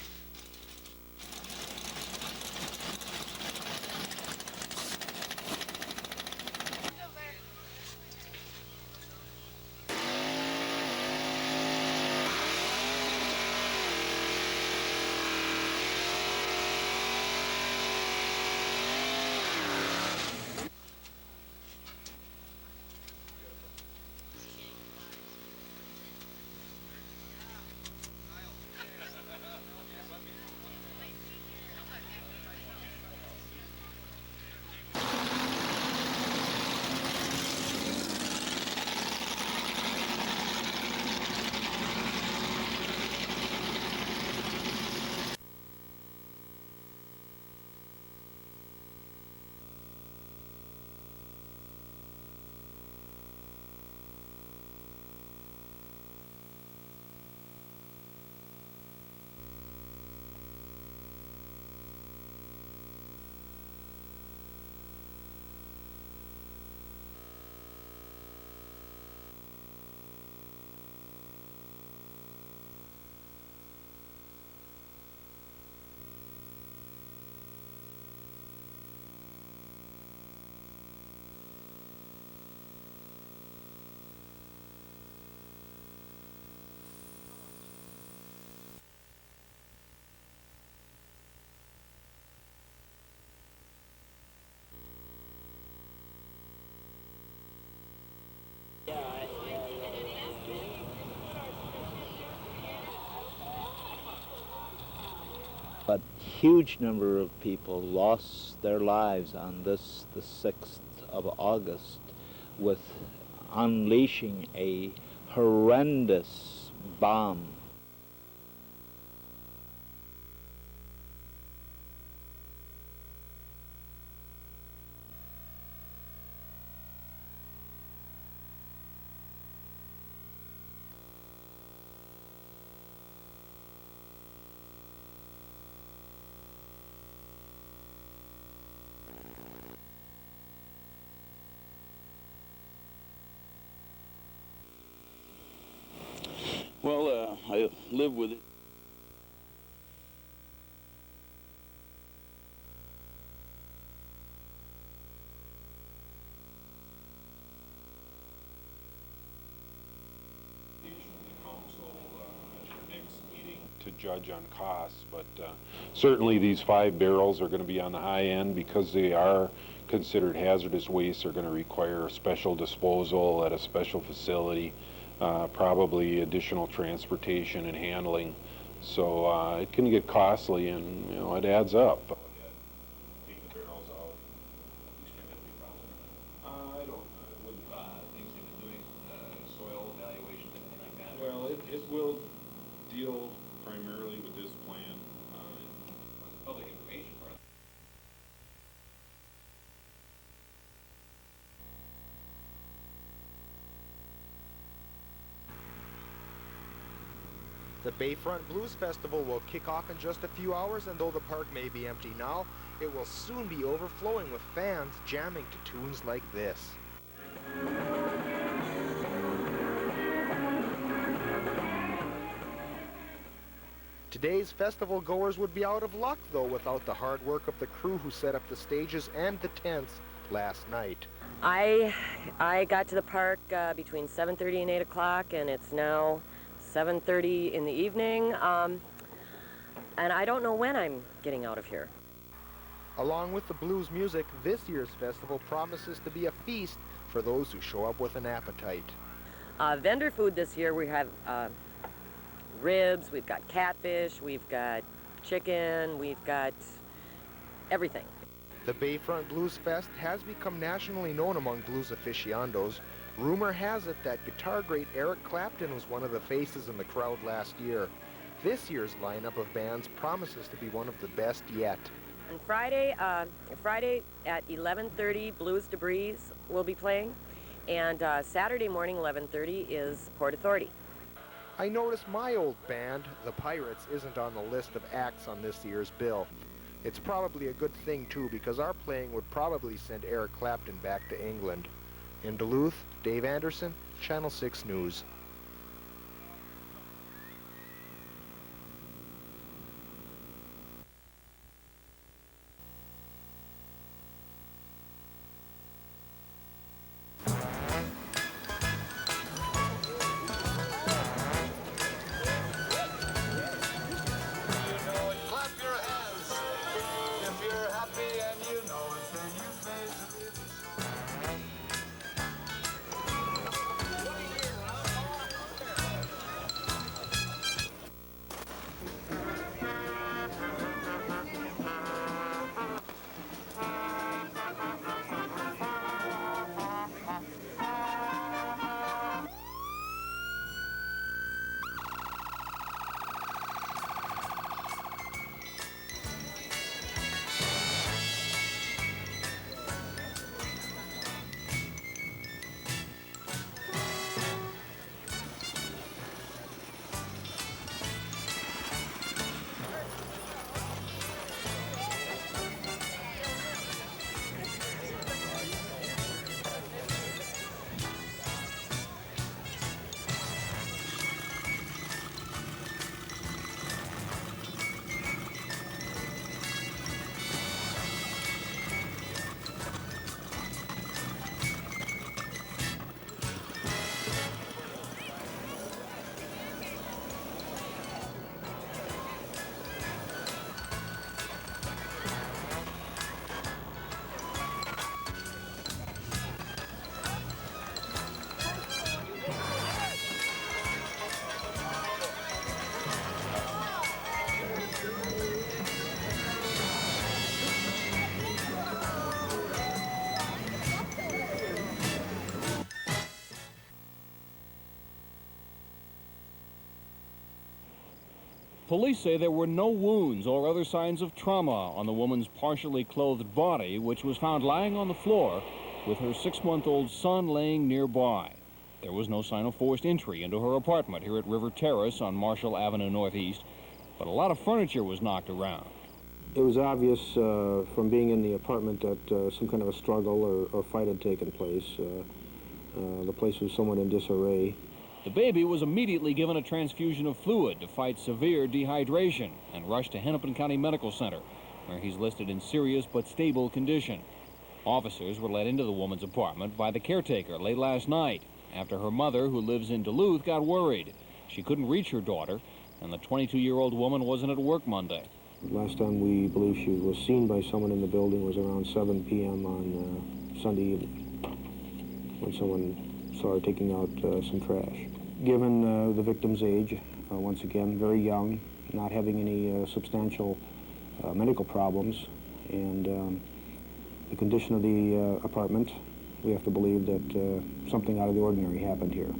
But huge number of people lost their lives on this, the 6th of August, with unleashing a horrendous bomb. Well, I live with it. To judge on costs, but certainly these 5 barrels are going to be on the high end because they are considered hazardous waste. Are going to require a special disposal at a special facility, probably additional transportation and handling. So it can get costly, and it adds up. deal primarily with this plan on the public information part. The Bayfront Blues Festival will kick off in just a few hours, and though the park may be empty now, it will soon be overflowing with fans jamming to tunes like this. Today's festival goers would be out of luck, though, without the hard work of the crew who set up the stages and the tents last night. I got to the park between 7:30 and 8 o'clock, and it's now 7:30 in the evening, and I don't know when I'm getting out of here. Along with the blues music, this year's festival promises to be a feast for those who show up with an appetite. Vendor food this year, we have ribs, we've got catfish, we've got chicken, we've got everything. The Bayfront Blues Fest has become nationally known among blues aficionados. Rumor has it that guitar great Eric Clapton was one of the faces in the crowd last year. This year's lineup of bands promises to be one of the best yet. On Friday at 11:30, Blues Debris will be playing, and Saturday morning, 11:30, is Port Authority. I noticed my old band, the Pirates, isn't on the list of acts on this year's bill. It's probably a good thing, too, because our playing would probably send Eric Clapton back to England. In Duluth, Dave Anderson, Channel 6 News. Police say there were no wounds or other signs of trauma on the woman's partially clothed body, which was found lying on the floor with her 6-month-old son laying nearby. There was no sign of forced entry into her apartment here at River Terrace on Marshall Avenue Northeast, but a lot of furniture was knocked around. It was obvious from being in the apartment that some kind of a struggle or fight had taken place. The place was somewhat in disarray. The baby was immediately given a transfusion of fluid to fight severe dehydration and rushed to Hennepin County Medical Center, where he's listed in serious but stable condition. Officers were let into the woman's apartment by the caretaker late last night after her mother, who lives in Duluth, got worried. She couldn't reach her daughter, and the 22-year-old woman wasn't at work Monday. Last time we believe she was seen by someone in the building was around 7 p.m. on Sunday evening, when someone saw her taking out some trash. Given the victim's age, once again, very young, not having any substantial medical problems, and the condition of the apartment, we have to believe that something out of the ordinary happened here.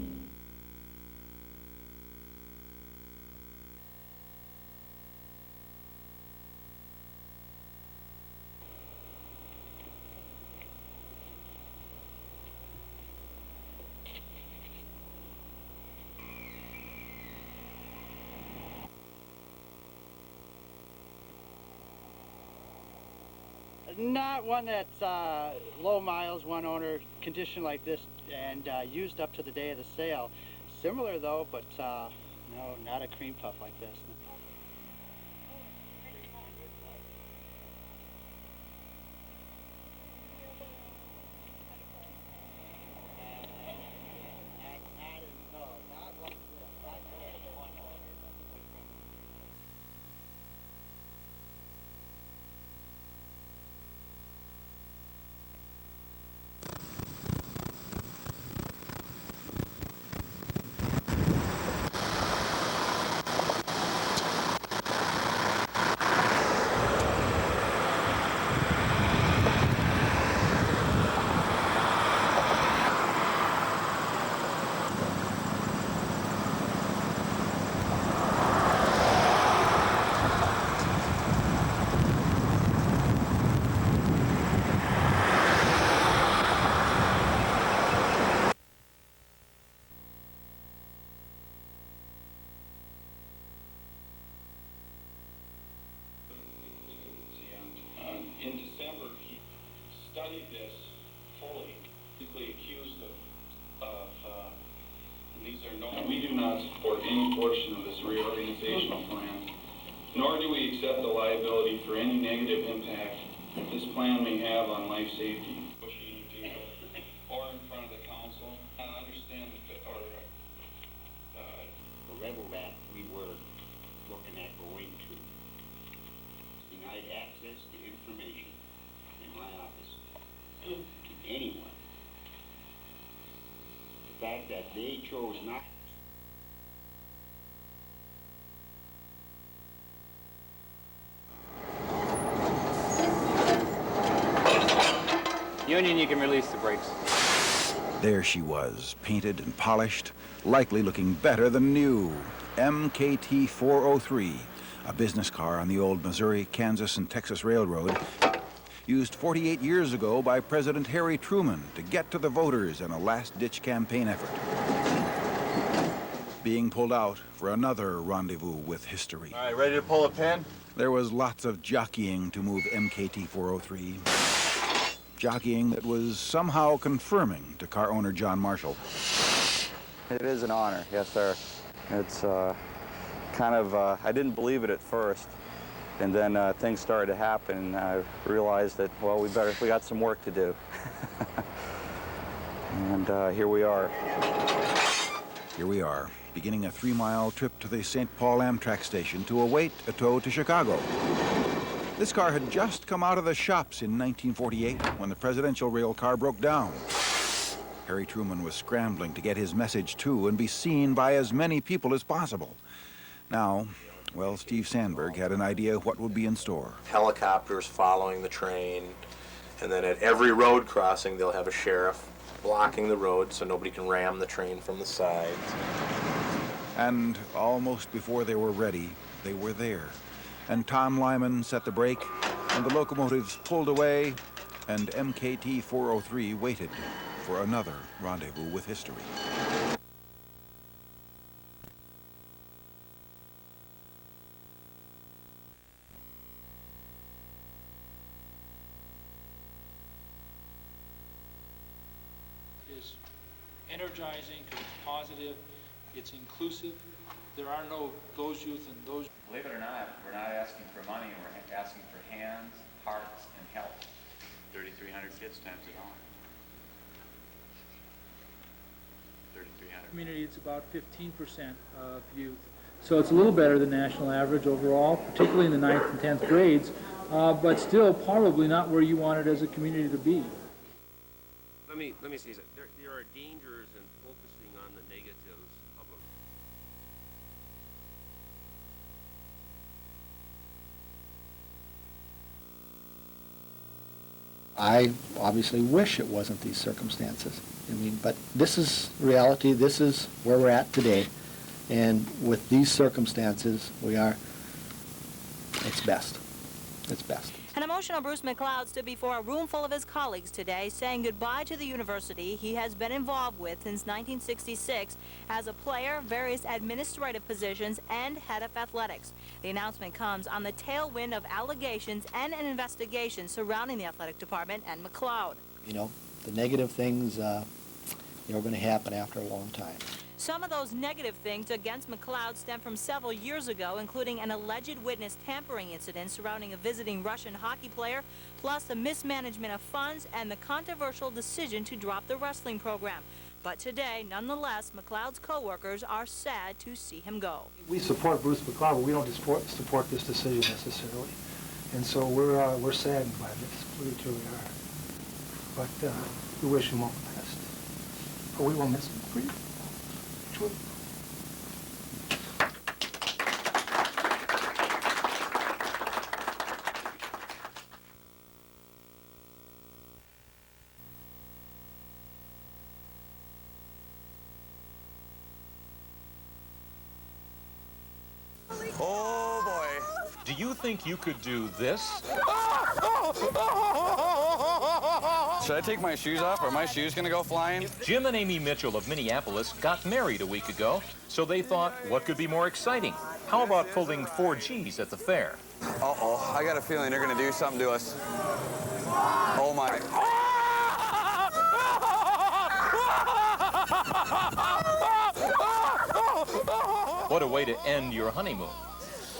Not one that's low miles, one owner, condition like this, and used up to the day of the sale. Similar though, but no, not a cream puff like this. In December, he studied this fully, basically accused and these are no, we do not support any portion of this reorganizational plan, nor do we accept the liability for any negative impact this plan may have on life safety, pushing people, or in front of the council. I understand the level that we were looking at going to. Denied access to information in my office to anyone. The fact that they chose not. Union, you can release the brakes. There she was, painted and polished, likely looking better than new. MKT 403, a business car on the old Missouri, Kansas, and Texas Railroad, used 48 years ago by President Harry Truman to get to the voters in a last-ditch campaign effort. Being pulled out for another rendezvous with history. All right, ready to pull a pin? There was lots of jockeying to move MKT 403. Jockeying that was somehow confirming to car owner John Marshall. It is an honor, yes, sir. It's kind of, I didn't believe it at first, and then things started to happen, and I realized that, well, we got some work to do. And here we are. Here we are, beginning a 3-mile trip to the St. Paul Amtrak station to await a tow to Chicago. This car had just come out of the shops in 1948 when the presidential rail car broke down. Harry Truman was scrambling to get his message to and be seen by as many people as possible. Now, well, Steve Sandberg had an idea what would be in store. Helicopters following the train, and then at every road crossing they'll have a sheriff blocking the road so nobody can ram the train from the sides. And almost before they were ready, they were there. And Tom Lyman set the brake, and the locomotives pulled away, and MKT 403 waited for another rendezvous with history. Is energizing, it's positive, it's inclusive. There are no those youth and those. Believe it or not, we're not asking for money, we're asking for hands, hearts, and help. 3,300 kids times it on. 3,300. Community, it's about 15% of youth. So it's a little better than national average overall, particularly in the 9th and 10th grades, but still probably not where you want it as a community to be. Let me say that there are dangers in focusing on the negatives of a I obviously wish it wasn't these circumstances. I mean, but this is reality. This is where we're at today. And with these circumstances, it's best. It's best. An emotional Bruce McLeod stood before a room full of his colleagues today, saying goodbye to the university he has been involved with since 1966 as a player, various administrative positions, and head of athletics. The announcement comes on the tailwind of allegations and an investigation surrounding the athletic department and McLeod. You know, the negative things, are going to happen after a long time. Some of those negative things against McLeod stem from several years ago, including an alleged witness tampering incident surrounding a visiting Russian hockey player, plus the mismanagement of funds and the controversial decision to drop the wrestling program. But today, nonetheless, McLeod's co-workers are sad to see him go. We support Bruce McLeod, but we don't support this decision necessarily. And so we're saddened by this. We truly are. But we wish him all the best. But we will miss him. Truly. Oh boy. Do you think you could do this? Should I take my shoes off? Are my shoes gonna go flying? Jim and Amy Mitchell of Minneapolis got married a week ago, so they thought, what could be more exciting? How about pulling 4 Gs at the fair? Uh-oh, I got a feeling they're gonna do something to us. Oh my. What a way to end your honeymoon.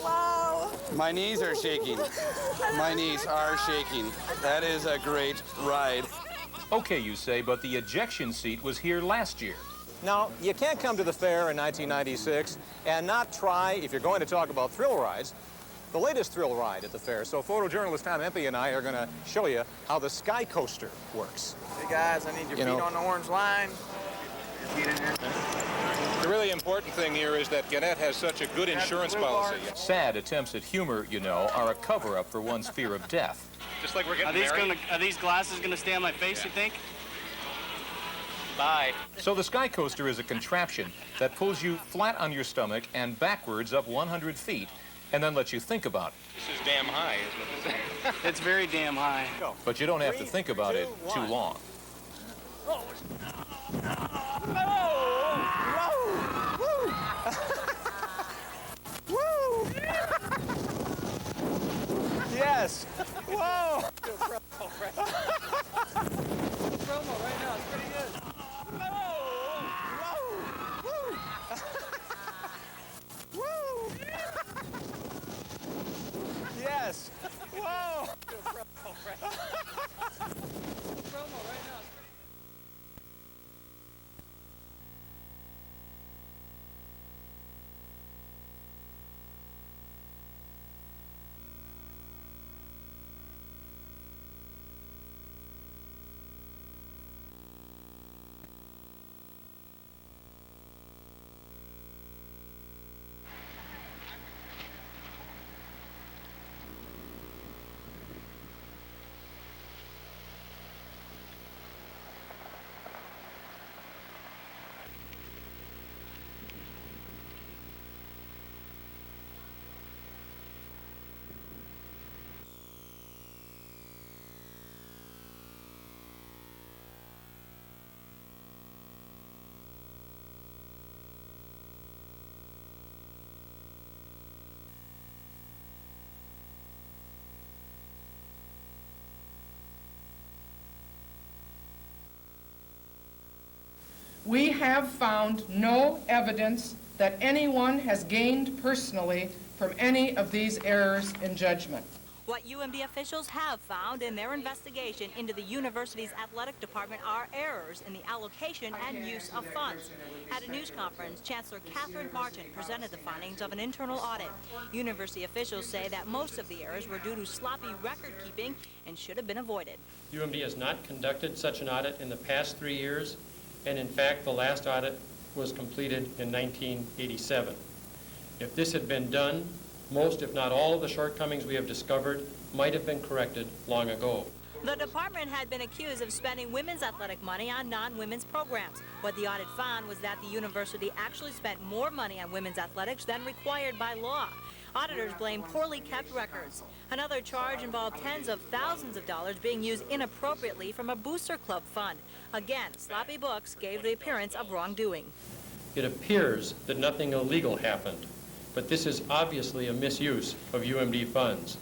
Wow. My knees are shaking. My knees are shaking. That is a great ride. Okay, you say, but the ejection seat was here last year. Now, you can't come to the fair in 1996 and not try, if you're going to talk about thrill rides, the latest thrill ride at the fair. So photojournalist Tom Empey and I are going to show you how the Sky Coaster works. Hey guys, I need your feet on the orange line. The really important thing here is that Gannett has such a good insurance policy. Sad attempts at humor, you know, are a cover-up for one's fear of death. Just like we're getting married. Are these glasses going to stay on my face, you think? Bye. So the Sky Coaster is a contraption that pulls you flat on your stomach and backwards up 100 feet and then lets you think about it. This is damn high, is what this is. It's very damn high. But you don't have to think about it too long. Yes. Whoa. Promo right now, it's pretty good. Yes. Whoa. Promo right now. We have found no evidence that anyone has gained personally from any of these errors in judgment. What UMD officials have found in their investigation into the university's athletic department are errors in the allocation and use of funds. At a news conference, Chancellor Catherine Martin presented the findings of an internal audit. University officials say that most of the errors were due to sloppy record keeping and should have been avoided. UMD has not conducted such an audit in the past 3 years, and in fact, the last audit was completed in 1987. If this had been done, most, if not all, of the shortcomings we have discovered might have been corrected long ago. The department had been accused of spending women's athletic money on non-women's programs. What the audit found was that the university actually spent more money on women's athletics than required by law. Auditors blame poorly kept records. Another charge involved tens of thousands of dollars being used inappropriately from a booster club fund. Again, sloppy books gave the appearance of wrongdoing. It appears that nothing illegal happened, but this is obviously a misuse of UMD funds.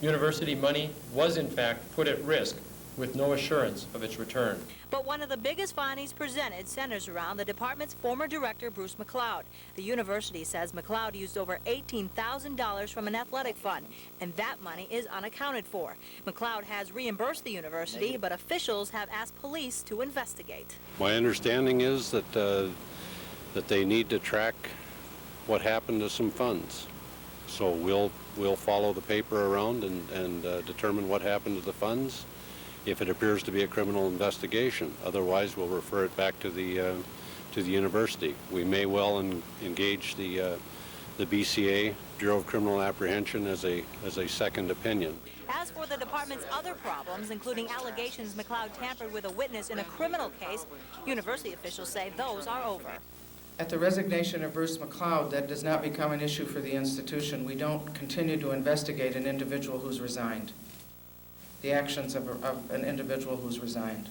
University money was in fact put at risk with no assurance of its return. But one of the biggest findings presented centers around the department's former director, Bruce McLeod. The university says McLeod used over $18,000 from an athletic fund, and that money is unaccounted for. McLeod has reimbursed the university, but officials have asked police to investigate. My understanding is that that they need to track what happened to some funds. So we'll follow the paper around and determine what happened to the funds if it appears to be a criminal investigation. Otherwise, we'll refer it back to the university. We may well engage the BCA, Bureau of Criminal Apprehension, as a second opinion. As for the department's other problems, including allegations McLeod tampered with a witness in a criminal case, university officials say those are over. At the resignation of Bruce McLeod, that does not become an issue for the institution. We don't continue to investigate an individual who's resigned, the actions of an individual who's resigned.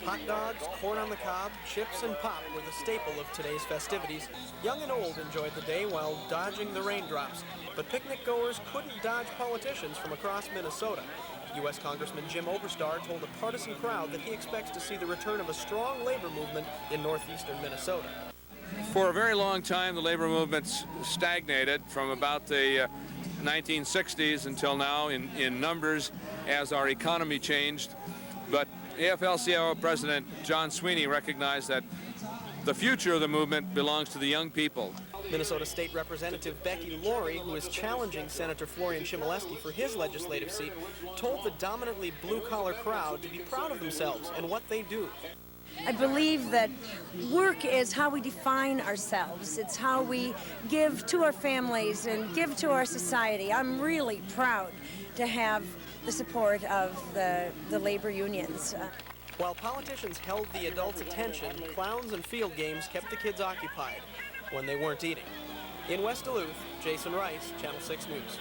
Hot dogs, corn on the cob, chips, and pop were the staple of today's festivities. Young and old enjoyed the day while dodging the raindrops. But picnic goers couldn't dodge politicians from across Minnesota. U.S. Congressman Jim Oberstar told a partisan crowd that he expects to see the return of a strong labor movement in northeastern Minnesota. For a very long time, the labor movement stagnated from about the 1960s until now in numbers as our economy changed. But AFL-CIO President John Sweeney recognized that the future of the movement belongs to the young people. Minnesota State Representative Becky Laurie, who is challenging Senator Florian Chmielewski for his legislative seat, told the dominantly blue-collar crowd to be proud of themselves and what they do. I believe that work is how we define ourselves. It's how we give to our families and give to our society. I'm really proud to have the support of the labor unions. While politicians held the adults' attention, clowns and field games kept the kids occupied when they weren't eating. In West Duluth, Jason Rice, Channel 6 News.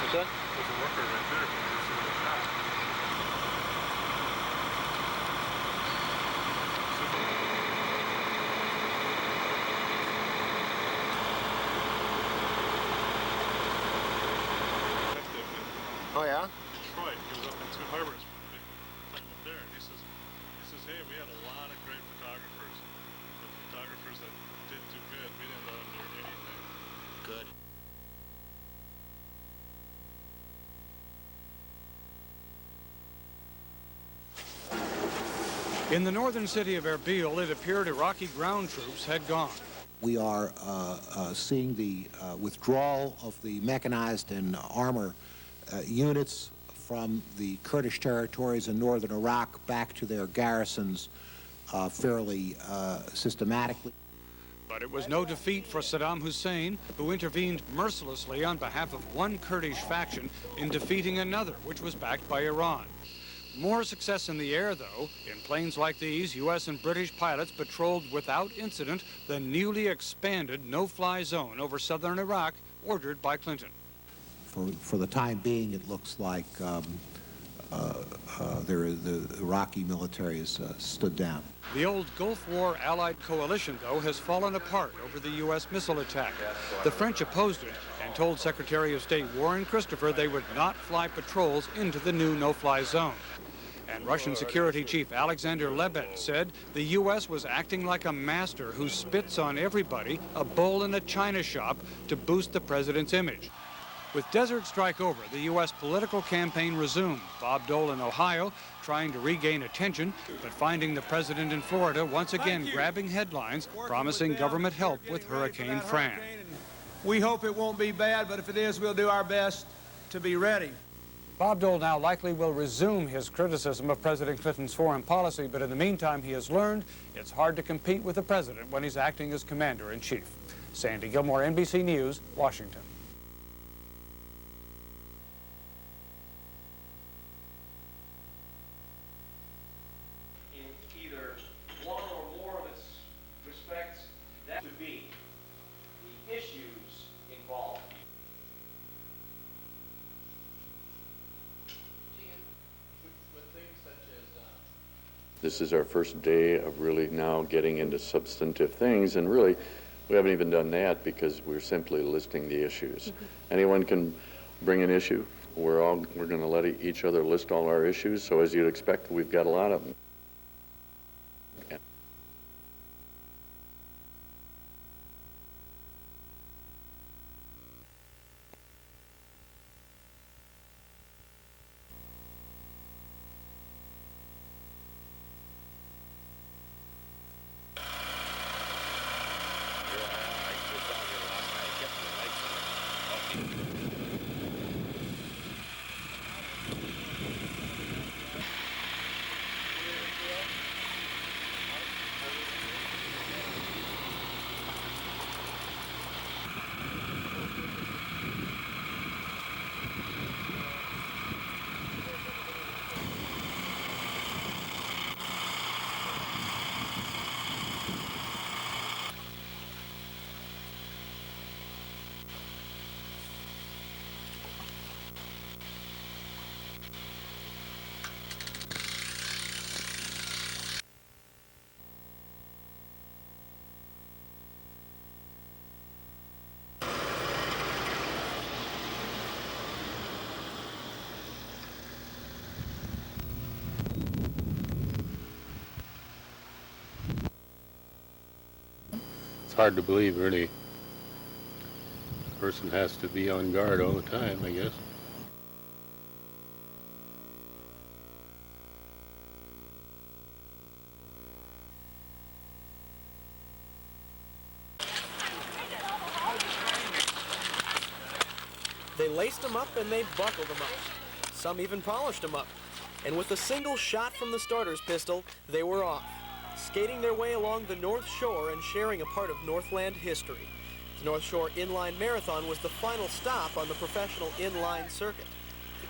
There's a worker right there. There's a shot. Oh, yeah? Troy, he was up in Two Harbors up there, and he says, hey, we had a lot of great photographers, but photographers that didn't do good, we didn't let them do anything. Good. In the northern city of Erbil, it appeared Iraqi ground troops had gone. We are seeing the withdrawal of the mechanized and armor units from the Kurdish territories in northern Iraq back to their garrisons fairly systematically. By But it was no defeat for Saddam Hussein, who intervened mercilessly on behalf of one Kurdish faction in defeating another, which was backed by Iran. More success in the air, though. In planes like these, U.S. and British pilots patrolled without incident the newly expanded no-fly zone over southern Iraq, ordered by Clinton. For the time being, it looks like the Iraqi military has stood down. The old Gulf War Allied coalition, though, has fallen apart over the U.S. missile attack. The French opposed it and told Secretary of State Warren Christopher they would not fly patrols into the new no-fly zone. And Russian Security Chief Alexander Lebed said the U.S. was acting like a master who spits on everybody, a bull in a china shop, to boost the president's image. With Desert Strike over, the U.S. political campaign resumed. Bob Dole in Ohio trying to regain attention, but finding the president in Florida once again grabbing headlines, promising government help with Hurricane Fran. We hope it won't be bad, but if it is, we'll do our best to be ready. Bob Dole now likely will resume his criticism of President Clinton's foreign policy, but in the meantime, he has learned it's hard to compete with the president when he's acting as commander-in-chief. Sandy Gilmore, NBC News, Washington. This is our first day of really now getting into substantive things, and really we haven't even done that because we're simply listing the issues. Anyone can bring an issue. We're going to let each other list all our issues, so as you'd expect, we've got a lot of them. Hard to believe, really. A person has to be on guard all the time, I guess. They laced them up and they buckled them up. Some even polished them up. And with a single shot from the starter's pistol, they were off, skating their way along the North Shore and sharing a part of Northland history. The North Shore Inline Marathon was the final stop on the professional inline circuit.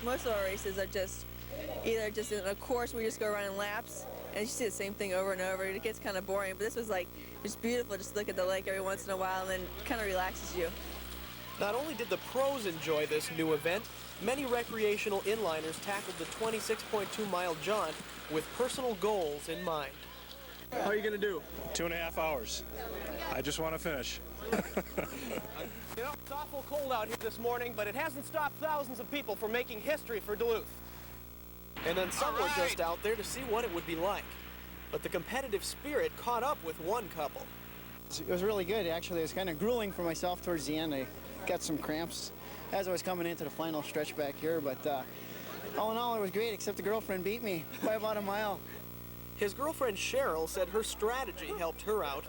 Most of our races are just either just in a course where you just go running laps and you see the same thing over and over. It gets kind of boring, but this was like just beautiful. Just look at the lake every once in a while and then it kind of relaxes you. Not only did the pros enjoy this new event, many recreational inliners tackled the 26.2-mile jaunt with personal goals in mind. How are you going to do? 2.5 hours. I just want to finish. You know, it's awful cold out here this morning, but it hasn't stopped thousands of people from making history for Duluth. And then some were just out there to see what it would be like. But the competitive spirit caught up with one couple. It was really good, actually. It was kind of grueling for myself towards the end. I got some cramps as I was coming into the final stretch back here, but all in all, it was great, except the girlfriend beat me by about a mile. His girlfriend Cheryl said her strategy helped her out.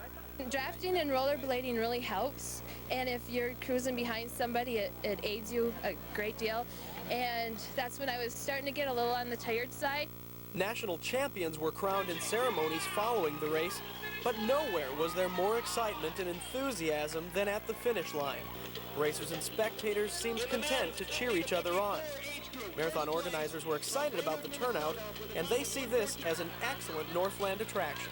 Drafting and rollerblading really helps, and if you're cruising behind somebody, it aids you a great deal. And that's when I was starting to get a little on the tired side. National champions were crowned in ceremonies following the race, But nowhere was there more excitement and enthusiasm than at the finish line. Racers and spectators seemed content to cheer each other on. Marathon organizers were excited about the turnout, and they see this as an excellent Northland attraction.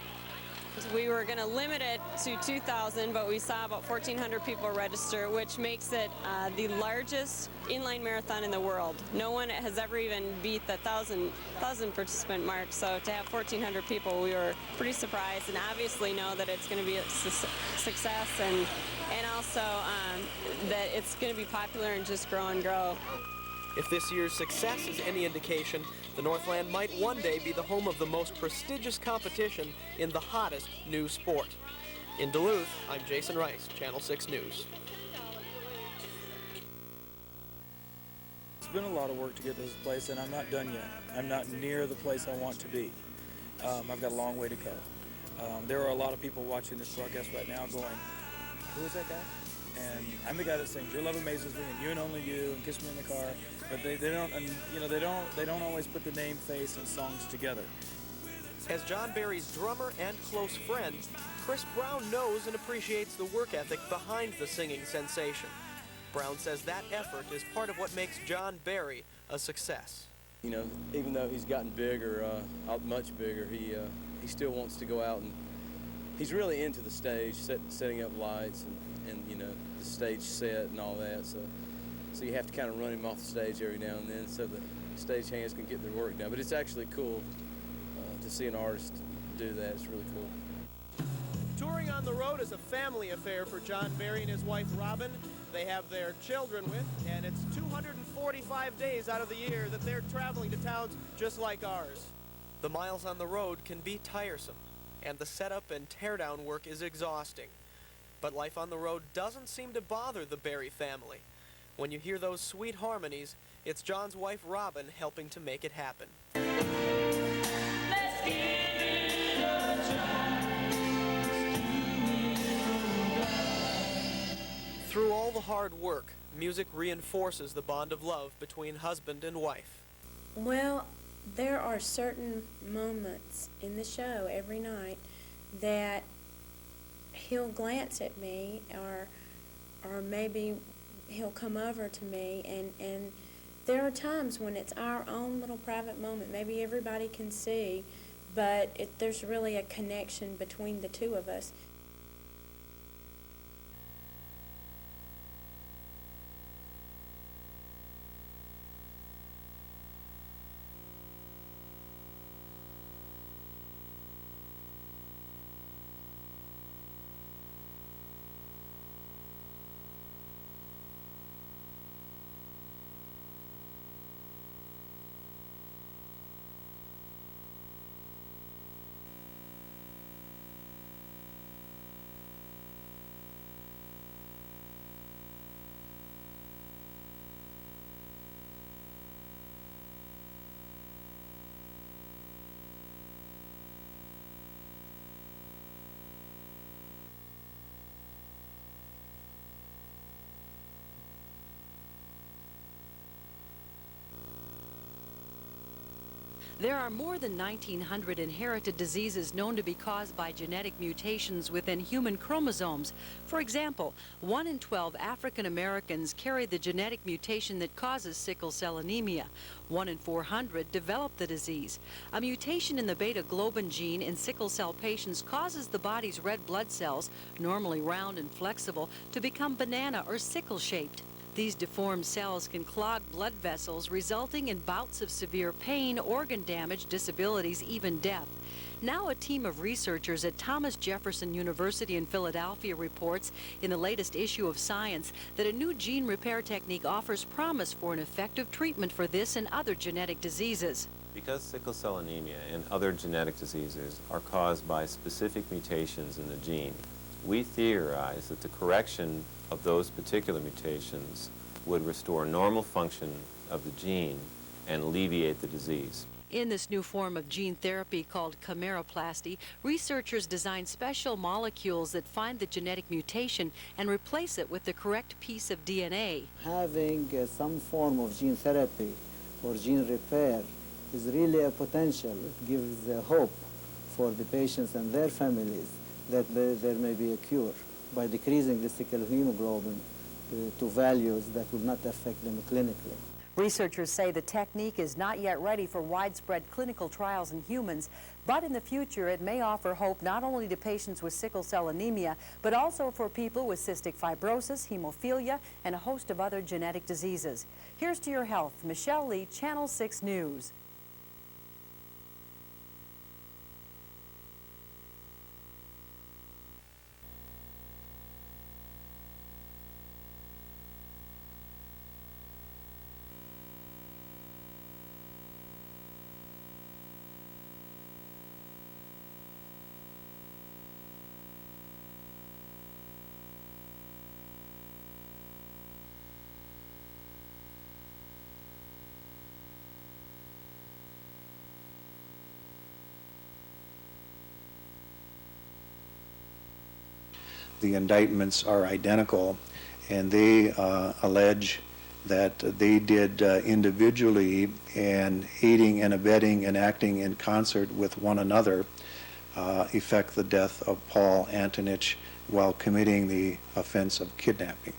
We were going to limit it to 2,000, but we saw about 1,400 people register, which makes it the largest inline marathon in the world. No one has ever even beat the 1,000 participant mark, so to have 1,400 people, we were pretty surprised, and obviously know that it's going to be a success, and also that it's going to be popular and just grow and grow. If this year's success is any indication, the Northland might one day be the home of the most prestigious competition in the hottest new sport. In Duluth, I'm Jason Rice, Channel 6 News. It's been a lot of work to get to this place, and I'm not done yet. I'm not near the place I want to be. I've got a long way to go. There are a lot of people watching this broadcast right now going, who is that guy? And I'm the guy that sings "Your Love Amazes Me" and "You and Only You" and "Kiss Me in the Car," but they don't, and you know, they don't always put the name, face, and songs together. As John Barry's drummer and close friend, Chris Brown knows and appreciates the work ethic behind the singing sensation. Brown says that effort is part of what makes John Barry a success. You know, even though he's gotten bigger, much bigger, he still wants to go out, and he's really into the stage, setting up lights and you know, the stage set and all that. So you have to kind of run him off the stage every now and then so the stagehands can get their work done. But it's actually cool to see an artist do that. It's really cool. Touring on the road is a family affair for John Barry and his wife Robin. They have their children with, and it's 245 days out of the year that they're traveling to towns just like ours. The miles on the road can be tiresome, and the setup and teardown work is exhausting. But life on the road doesn't seem to bother the Barry family. When you hear those sweet harmonies, it's John's wife Robin helping to make it happen. Let's give it a try. Through all the hard work, music reinforces the bond of love between husband and wife. Well, there are certain moments in the show every night that he'll glance at me, or maybe he'll come over to me, and there are times when it's our own little private moment. Maybe everybody can see, but there's really a connection between the two of us. There are more than 1,900 inherited diseases known to be caused by genetic mutations within human chromosomes. For example, 1 in 12 African Americans carry the genetic mutation that causes sickle cell anemia. 1 in 400 develop the disease. A mutation in the beta-globin gene in sickle cell patients causes the body's red blood cells, normally round and flexible, to become banana or sickle-shaped. These deformed cells can clog blood vessels, resulting in bouts of severe pain, organ damage, disabilities, even death. Now a team of researchers at Thomas Jefferson University in Philadelphia reports in the latest issue of Science that a new gene repair technique offers promise for an effective treatment for this and other genetic diseases. Because sickle cell anemia and other genetic diseases are caused by specific mutations in the gene, we theorize that the correction of those particular mutations would restore normal function of the gene and alleviate the disease. In this new form of gene therapy called chimeroplasty, researchers design special molecules that find the genetic mutation and replace it with the correct piece of DNA. Having some form of gene therapy or gene repair is really a potential. It gives hope for the patients and their families that there may be a cure by decreasing the sickle hemoglobin to values that will not affect them clinically. Researchers say the technique is not yet ready for widespread clinical trials in humans, but in the future it may offer hope not only to patients with sickle cell anemia, but also for people with cystic fibrosis, hemophilia, and a host of other genetic diseases. Here's to your health. Michelle Lee, Channel 6 News. The indictments are identical, and they allege that they did individually and aiding and abetting and acting in concert with one another effect the death of Paul Antonich while committing the offense of kidnapping.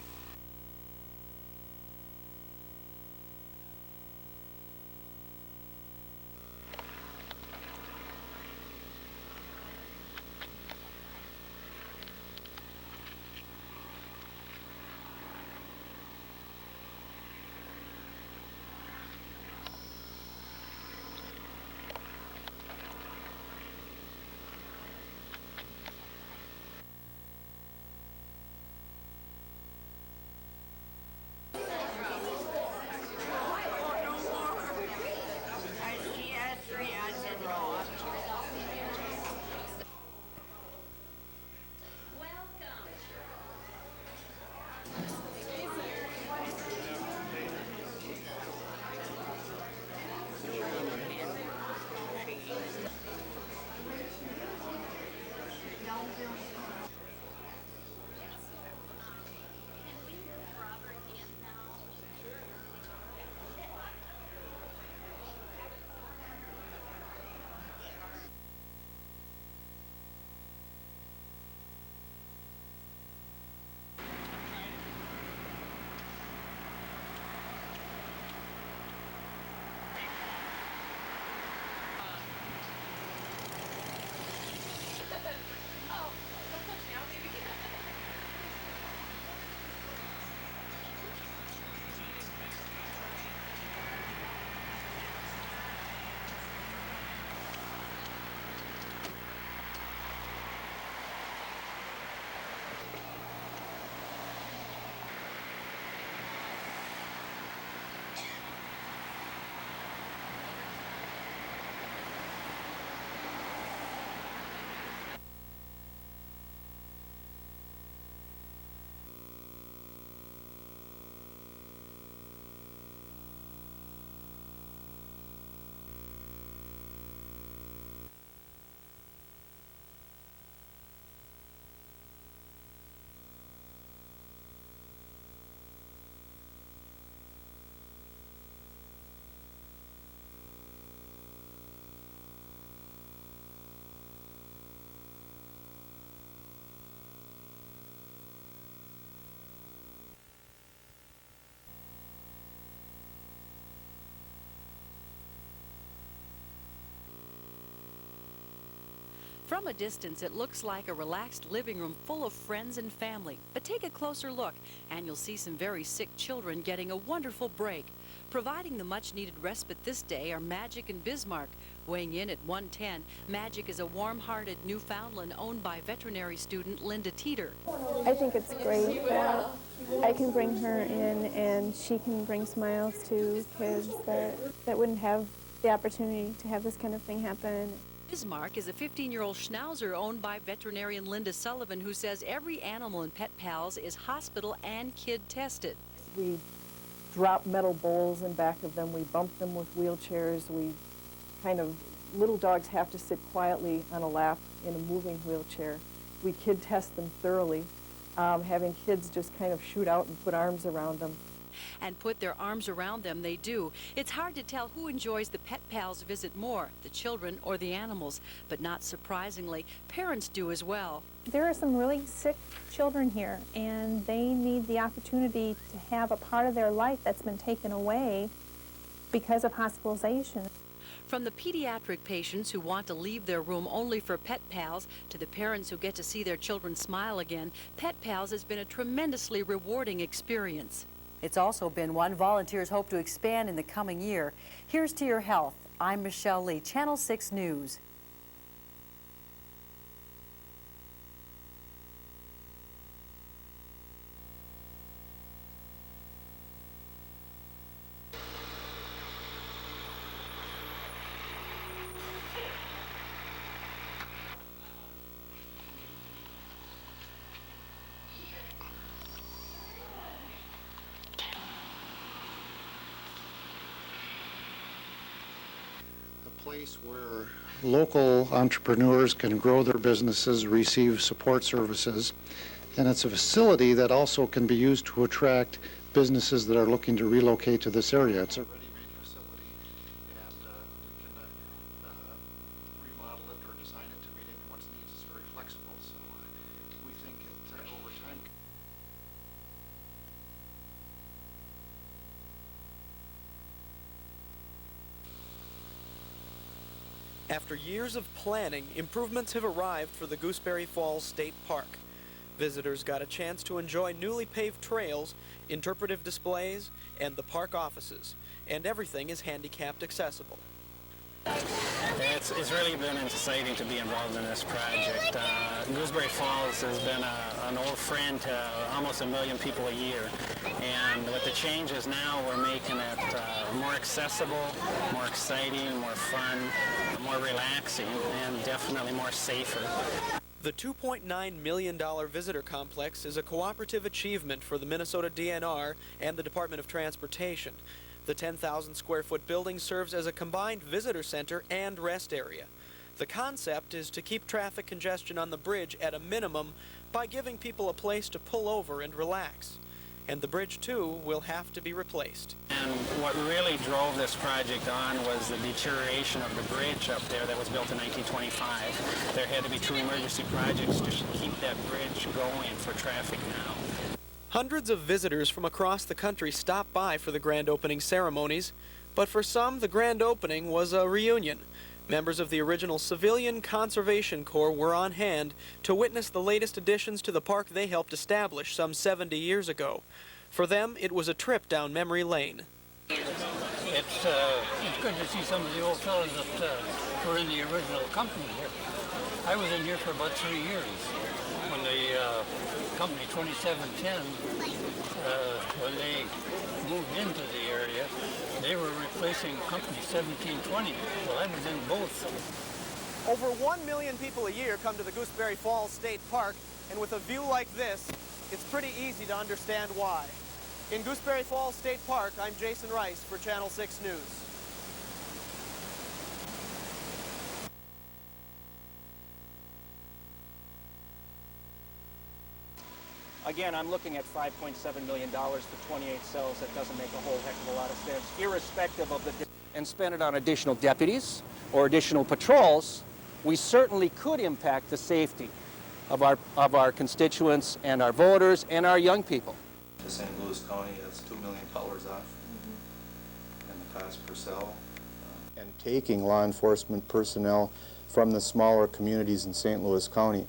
From a distance, it looks like a relaxed living room full of friends and family. But take a closer look, and you'll see some very sick children getting a wonderful break. Providing the much-needed respite this day are Magic and Bismarck. Weighing in at 110, Magic is a warm-hearted Newfoundland owned by veterinary student Linda Teeter. I think it's great that I can bring her in and she can bring smiles to kids that wouldn't have the opportunity to have this kind of thing happen. Bismarck is a 15-year-old Schnauzer owned by veterinarian Linda Sullivan, who says every animal in Pet Pals is hospital and kid tested. We drop metal bowls in back of them. We bump them with wheelchairs. We little dogs have to sit quietly on a lap in a moving wheelchair. We kid test them thoroughly, having kids just kind of shoot out and put arms around them. And put their arms around them, they do. It's hard to tell who enjoys the Pet Pals visit more, the children or the animals. But not surprisingly, parents do as well. There are some really sick children here, and they need the opportunity to have a part of their life that's been taken away because of hospitalization. From the pediatric patients who want to leave their room only for Pet Pals to the parents who get to see their children smile again, Pet Pals has been a tremendously rewarding experience. It's also been one volunteers hope to expand in the coming year. Here's to your health. I'm Michelle Lee, Channel 6 News. Place where local entrepreneurs can grow their businesses, receive support services, and it's a facility that also can be used to attract businesses that are looking to relocate to this area. It's a ready-made facility, and we can remodel it or design it to meet anyone's needs. It's very flexible, so we think it over time. After years of planning, improvements have arrived for the Gooseberry Falls State Park. Visitors got a chance to enjoy newly paved trails, interpretive displays, and the park offices. And everything is handicapped accessible. It's really been exciting to be involved in this project. Gooseberry Falls has been an old friend to almost 1 million people a year. And with the changes now, we're making it more accessible, more exciting, more fun, more relaxing, and definitely more safer. The $2.9 million visitor complex is a cooperative achievement for the Minnesota DNR and the Department of Transportation. The 10,000 square foot building serves as a combined visitor center and rest area. The concept is to keep traffic congestion on the bridge at a minimum by giving people a place to pull over and relax. And the bridge, too, will have to be replaced. And what really drove this project on was the deterioration of the bridge up there that was built in 1925. There had to be 2 emergency projects to keep that bridge going for traffic now. Hundreds of visitors from across the country stop by for the grand opening ceremonies, but for some, the grand opening was a reunion. Members of the original Civilian Conservation Corps were on hand to witness the latest additions to the park they helped establish some 70 years ago. For them, it was a trip down memory lane. It's good to see some of the old fellows that were in the original company here. I was in here for about 3 years when the company 2710, when they moved into the area, they were replacing company 1720. Well, I was in both. Over 1 million people a year come to the Gooseberry Falls State Park, and with a view like this, it's pretty easy to understand why. In Gooseberry Falls State Park, I'm Jason Rice for Channel 6 News. Again, I'm looking at $5.7 million for 28 cells. That doesn't make a whole heck of a lot of sense, irrespective of the... And spend it on additional deputies or additional patrols, we certainly could impact the safety of our constituents and our voters and our young people. To St. Louis County, that's $2 million off, and the cost per cell. And taking law enforcement personnel from the smaller communities in St. Louis County,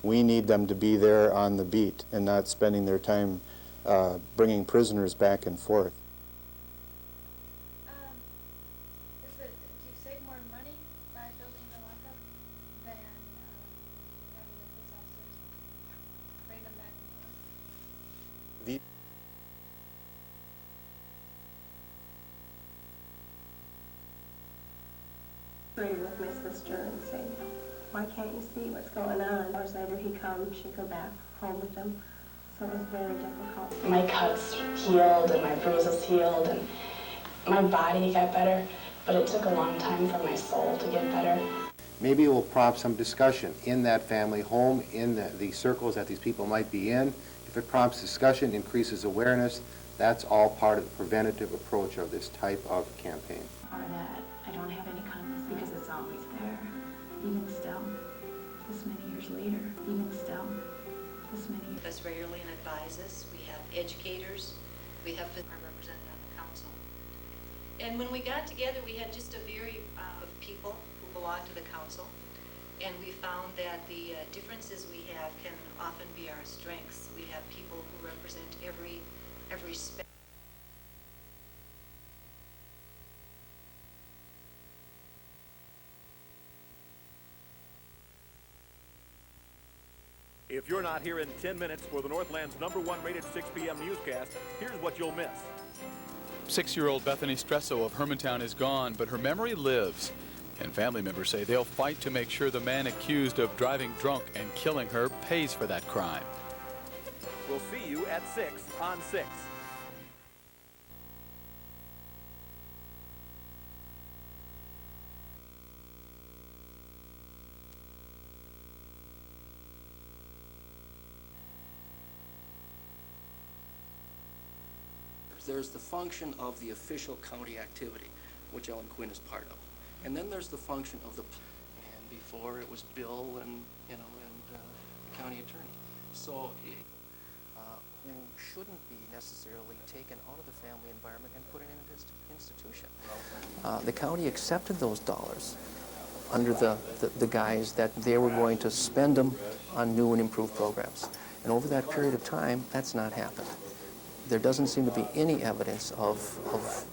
we need them to be there on the beat and not spending their time bringing prisoners back and forth. Do you save more money by building the lockup than having the police officers bring them back and forth? With my sister and say, why can't you see what's going on? Hours later he comes, she go back home with him. So it was very difficult. My cuts healed and my bruises healed and my body got better, but it took a long time for my soul to get better. Maybe it will prompt some discussion in that family home, in the circles that these people might be in. If it prompts discussion, increases awareness, That's all part of the preventative approach of this type of campaign. Or that I don't have any kindness because it's always there. Even still, this many years later, even still, this many years. Us regularly and advise us. We have educators. We have our representative on the council. And when we got together, we had just a very of people who belong to the council. And we found that the differences we have can often be our strengths. We have people who represent every spectrum. If you're not here in 10 minutes for the Northland's #1 rated 6 p.m. newscast, here's what you'll miss. 6-year-old Bethany Stresso of Hermantown is gone, but her memory lives. And family members say they'll fight to make sure the man accused of driving drunk and killing her pays for that crime. We'll see you at 6 on 6. There's the function of the official county activity, which Ellen Quinn is part of. And then there's the function of the, and before it was Bill and, the county attorney. So, who shouldn't be necessarily taken out of the family environment and put in an institution. The county accepted those dollars under the guise that they were going to spend them on new and improved programs. And over that period of time, that's not happened. There doesn't seem to be any evidence of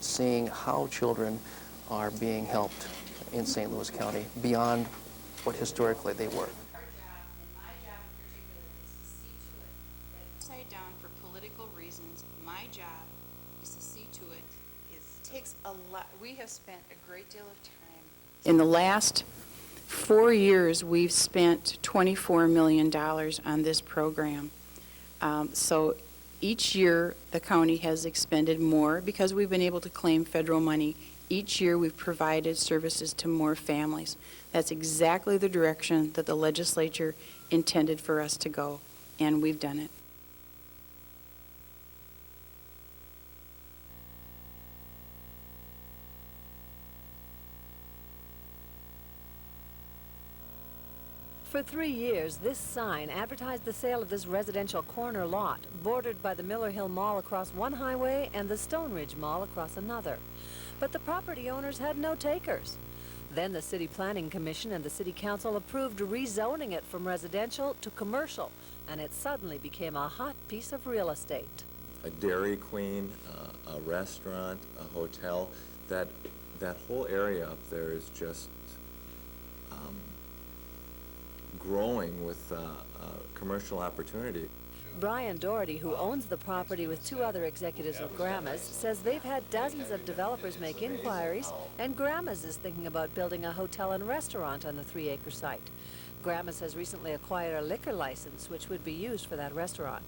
seeing how children are being helped in St. Louis County beyond what historically they were. Upside down for political reasons. My job is to see to it. It takes a lot. We have spent a great deal of time. In the last 4 years, we've spent $24 million on this program. So each year, the county has expended more because we've been able to claim federal money. Each year, we've provided services to more families. That's exactly the direction that the legislature intended for us to go, and we've done it. For 3 years, this sign advertised the sale of this residential corner lot, bordered by the Miller Hill Mall across one highway and the Stone Ridge Mall across another. But the property owners had no takers. Then the City Planning Commission and the City Council approved rezoning it from residential to commercial, and it suddenly became a hot piece of real estate. A Dairy Queen, a restaurant, a hotel, that whole area up there is just growing with commercial opportunity. Brian Doherty, who owns the property with 2 other executives of Grandma's, says they've had dozens of developers make inquiries, and Grandma's is thinking about building a hotel and restaurant on the 3-acre site. Grandma's has recently acquired a liquor license, which would be used for that restaurant.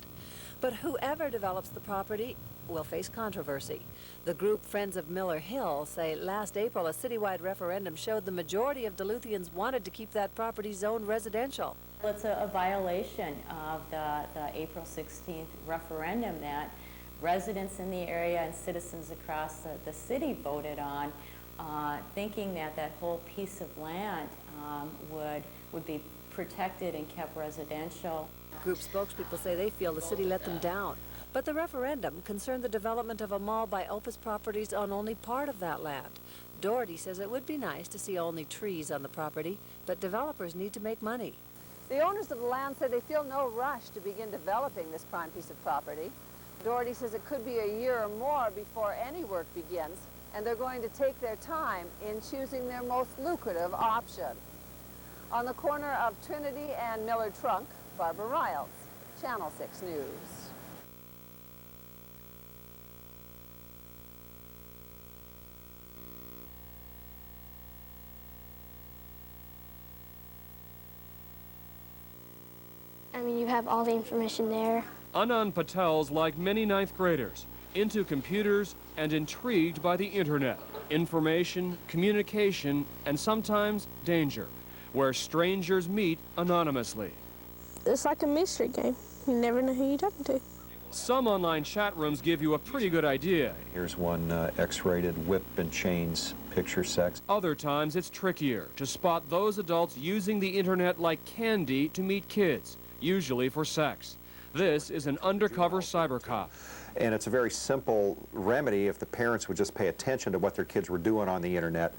But whoever develops the property will face controversy. The group Friends of Miller Hill say last April a citywide referendum showed the majority of Duluthians wanted to keep that property zoned residential. It's a violation of the April 16th referendum that residents in the area and citizens across the city voted on, thinking that whole piece of land would be protected and kept residential. Group spokespeople say they feel the city let them down. But the referendum concerned the development of a mall by Opus Properties on only part of that land. Doherty says it would be nice to see only trees on the property, but developers need to make money. The owners of the land say they feel no rush to begin developing this prime piece of property. Doherty says it could be a year or more before any work begins, and they're going to take their time in choosing their most lucrative option. On the corner of Trinity and Miller Trunk, Barbara Riles, Channel 6 News. I mean, you have all the information there. Anand Patel's like many 9th graders, into computers and intrigued by the internet. Information, communication, and sometimes danger, where strangers meet anonymously. It's like a mystery game. You never know who you're talking to. Some online chat rooms give you a pretty good idea. Here's one X-rated whip and chains picture sex. Other times it's trickier to spot those adults using the internet like candy to meet kids, usually for sex. This is an undercover cyber cop. And it's a very simple remedy if the parents would just pay attention to what their kids were doing on the internet.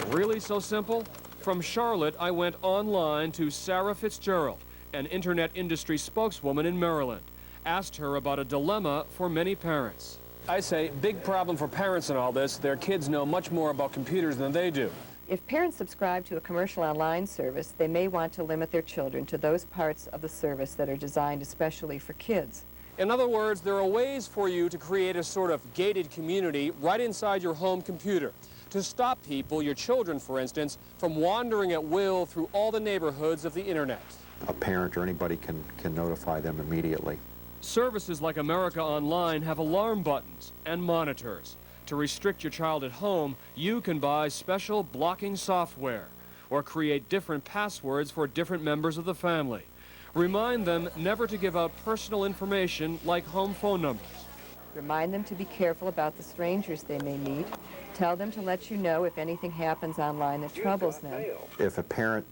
Really so simple? From Charlotte, I went online to Sarah Fitzgerald, an internet industry spokeswoman in Maryland. Asked her about a dilemma for many parents. I say, big problem for parents in all this. Their kids know much more about computers than they do. If parents subscribe to a commercial online service, they may want to limit their children to those parts of the service that are designed especially for kids. In other words, there are ways for you to create a sort of gated community right inside your home computer to stop people, your children for instance, from wandering at will through all the neighborhoods of the internet. A parent or anybody can notify them immediately. Services like America Online have alarm buttons and monitors. To restrict your child at home, you can buy special blocking software or create different passwords for different members of the family. Remind them never to give out personal information like home phone numbers. Remind them to be careful about the strangers they may meet. Tell them to let you know if anything happens online that troubles them. If a parent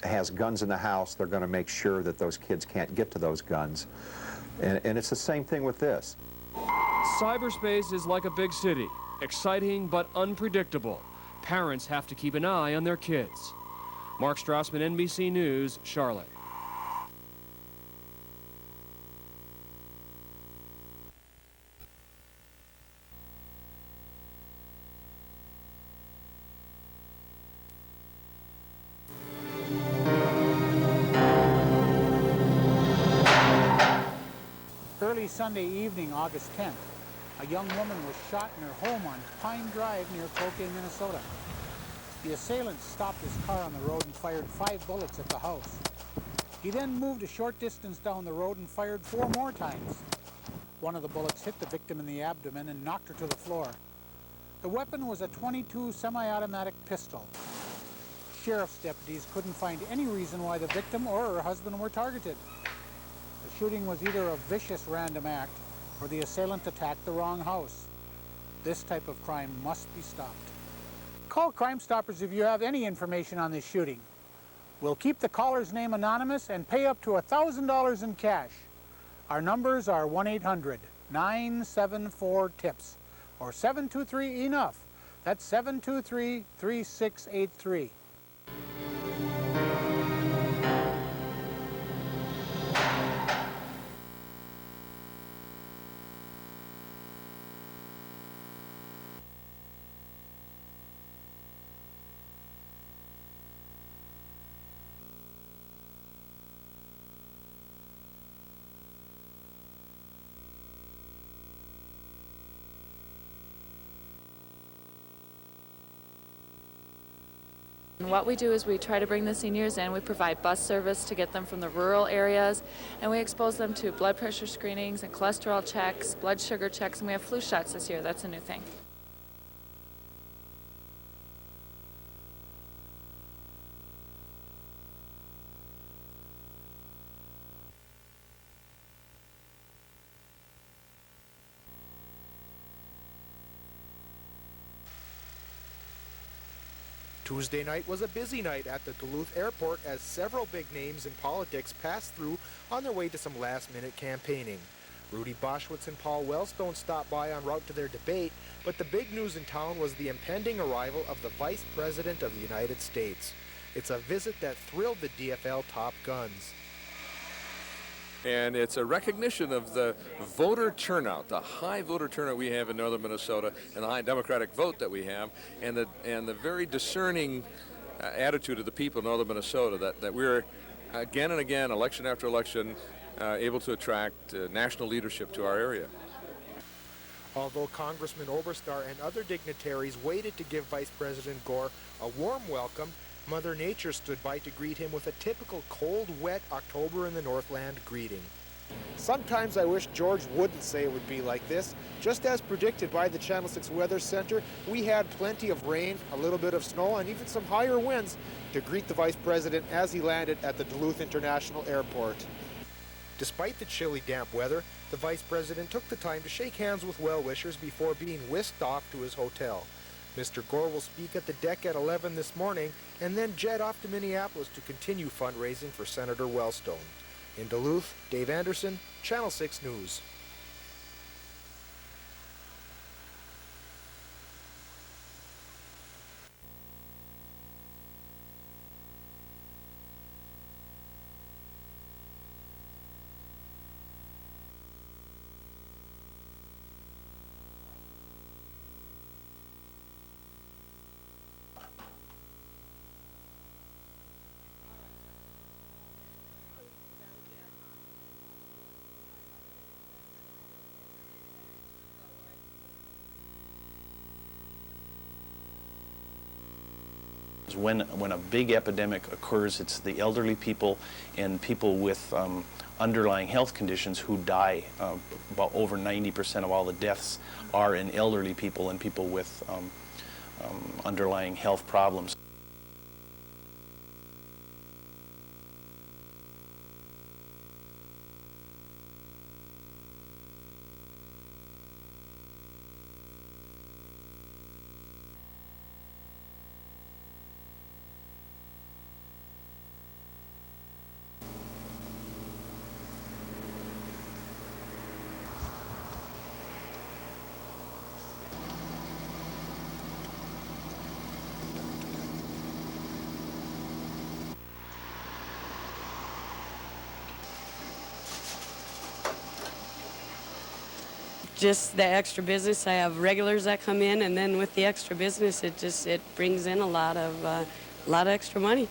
has guns in the house, they're going to make sure that those kids can't get to those guns. And it's the same thing with this. Cyberspace is like a big city, exciting but unpredictable. Parents have to keep an eye on their kids. Mark Strassman, NBC News, Charlotte. Early Sunday evening, August 10th, a young woman was shot in her home on Pine Drive near Croquet, Minnesota. The assailant stopped his car on the road and fired 5 bullets at the house. He then moved a short distance down the road and fired 4 more times. One of the bullets hit the victim in the abdomen and knocked her to the floor. The weapon was a .22 semi-automatic pistol. Sheriff's deputies couldn't find any reason why the victim or her husband were targeted. The shooting was either a vicious random act or the assailant attacked the wrong house. This type of crime must be stopped. Call Crime Stoppers if you have any information on this shooting. We'll keep the caller's name anonymous and pay up to $1,000 in cash. Our numbers are 1-800-974-TIPS or 723-ENOUGH. That's 723-3683. And what we do is we try to bring the seniors in. We provide bus service to get them from the rural areas, and we expose them to blood pressure screenings and cholesterol checks, blood sugar checks, and we have flu shots this year. That's a new thing. Tuesday night was a busy night at the Duluth airport as several big names in politics passed through on their way to some last-minute campaigning. Rudy Boschwitz and Paul Wellstone stopped by en route to their debate, but the big news in town was the impending arrival of the Vice President of the United States. It's a visit that thrilled the DFL top guns. And it's a recognition of the voter turnout, the high voter turnout we have in northern Minnesota, and the high Democratic vote that we have, and the very discerning attitude of the people in northern Minnesota that we're again and again, election after election, able to attract national leadership to our area. Although Congressman Oberstar and other dignitaries waited to give Vice President Gore a warm welcome, Mother Nature stood by to greet him with a typical cold, wet October in the Northland greeting. Sometimes I wish George wouldn't say it would be like this. Just as predicted by the Channel 6 Weather Center, we had plenty of rain, a little bit of snow, and even some higher winds to greet the Vice President as he landed at the Duluth International Airport. Despite the chilly, damp weather, the Vice President took the time to shake hands with well-wishers before being whisked off to his hotel. Mr. Gore will speak at the deck at 11 this morning and then jet off to Minneapolis to continue fundraising for Senator Wellstone. In Duluth, Dave Anderson, Channel 6 News. When a big epidemic occurs, it's the elderly people and people with underlying health conditions who die. About over 90% of all the deaths are in elderly people and people with underlying health problems. Just the extra business. I have regulars that come in, and then with the extra business, it brings in a lot of extra money.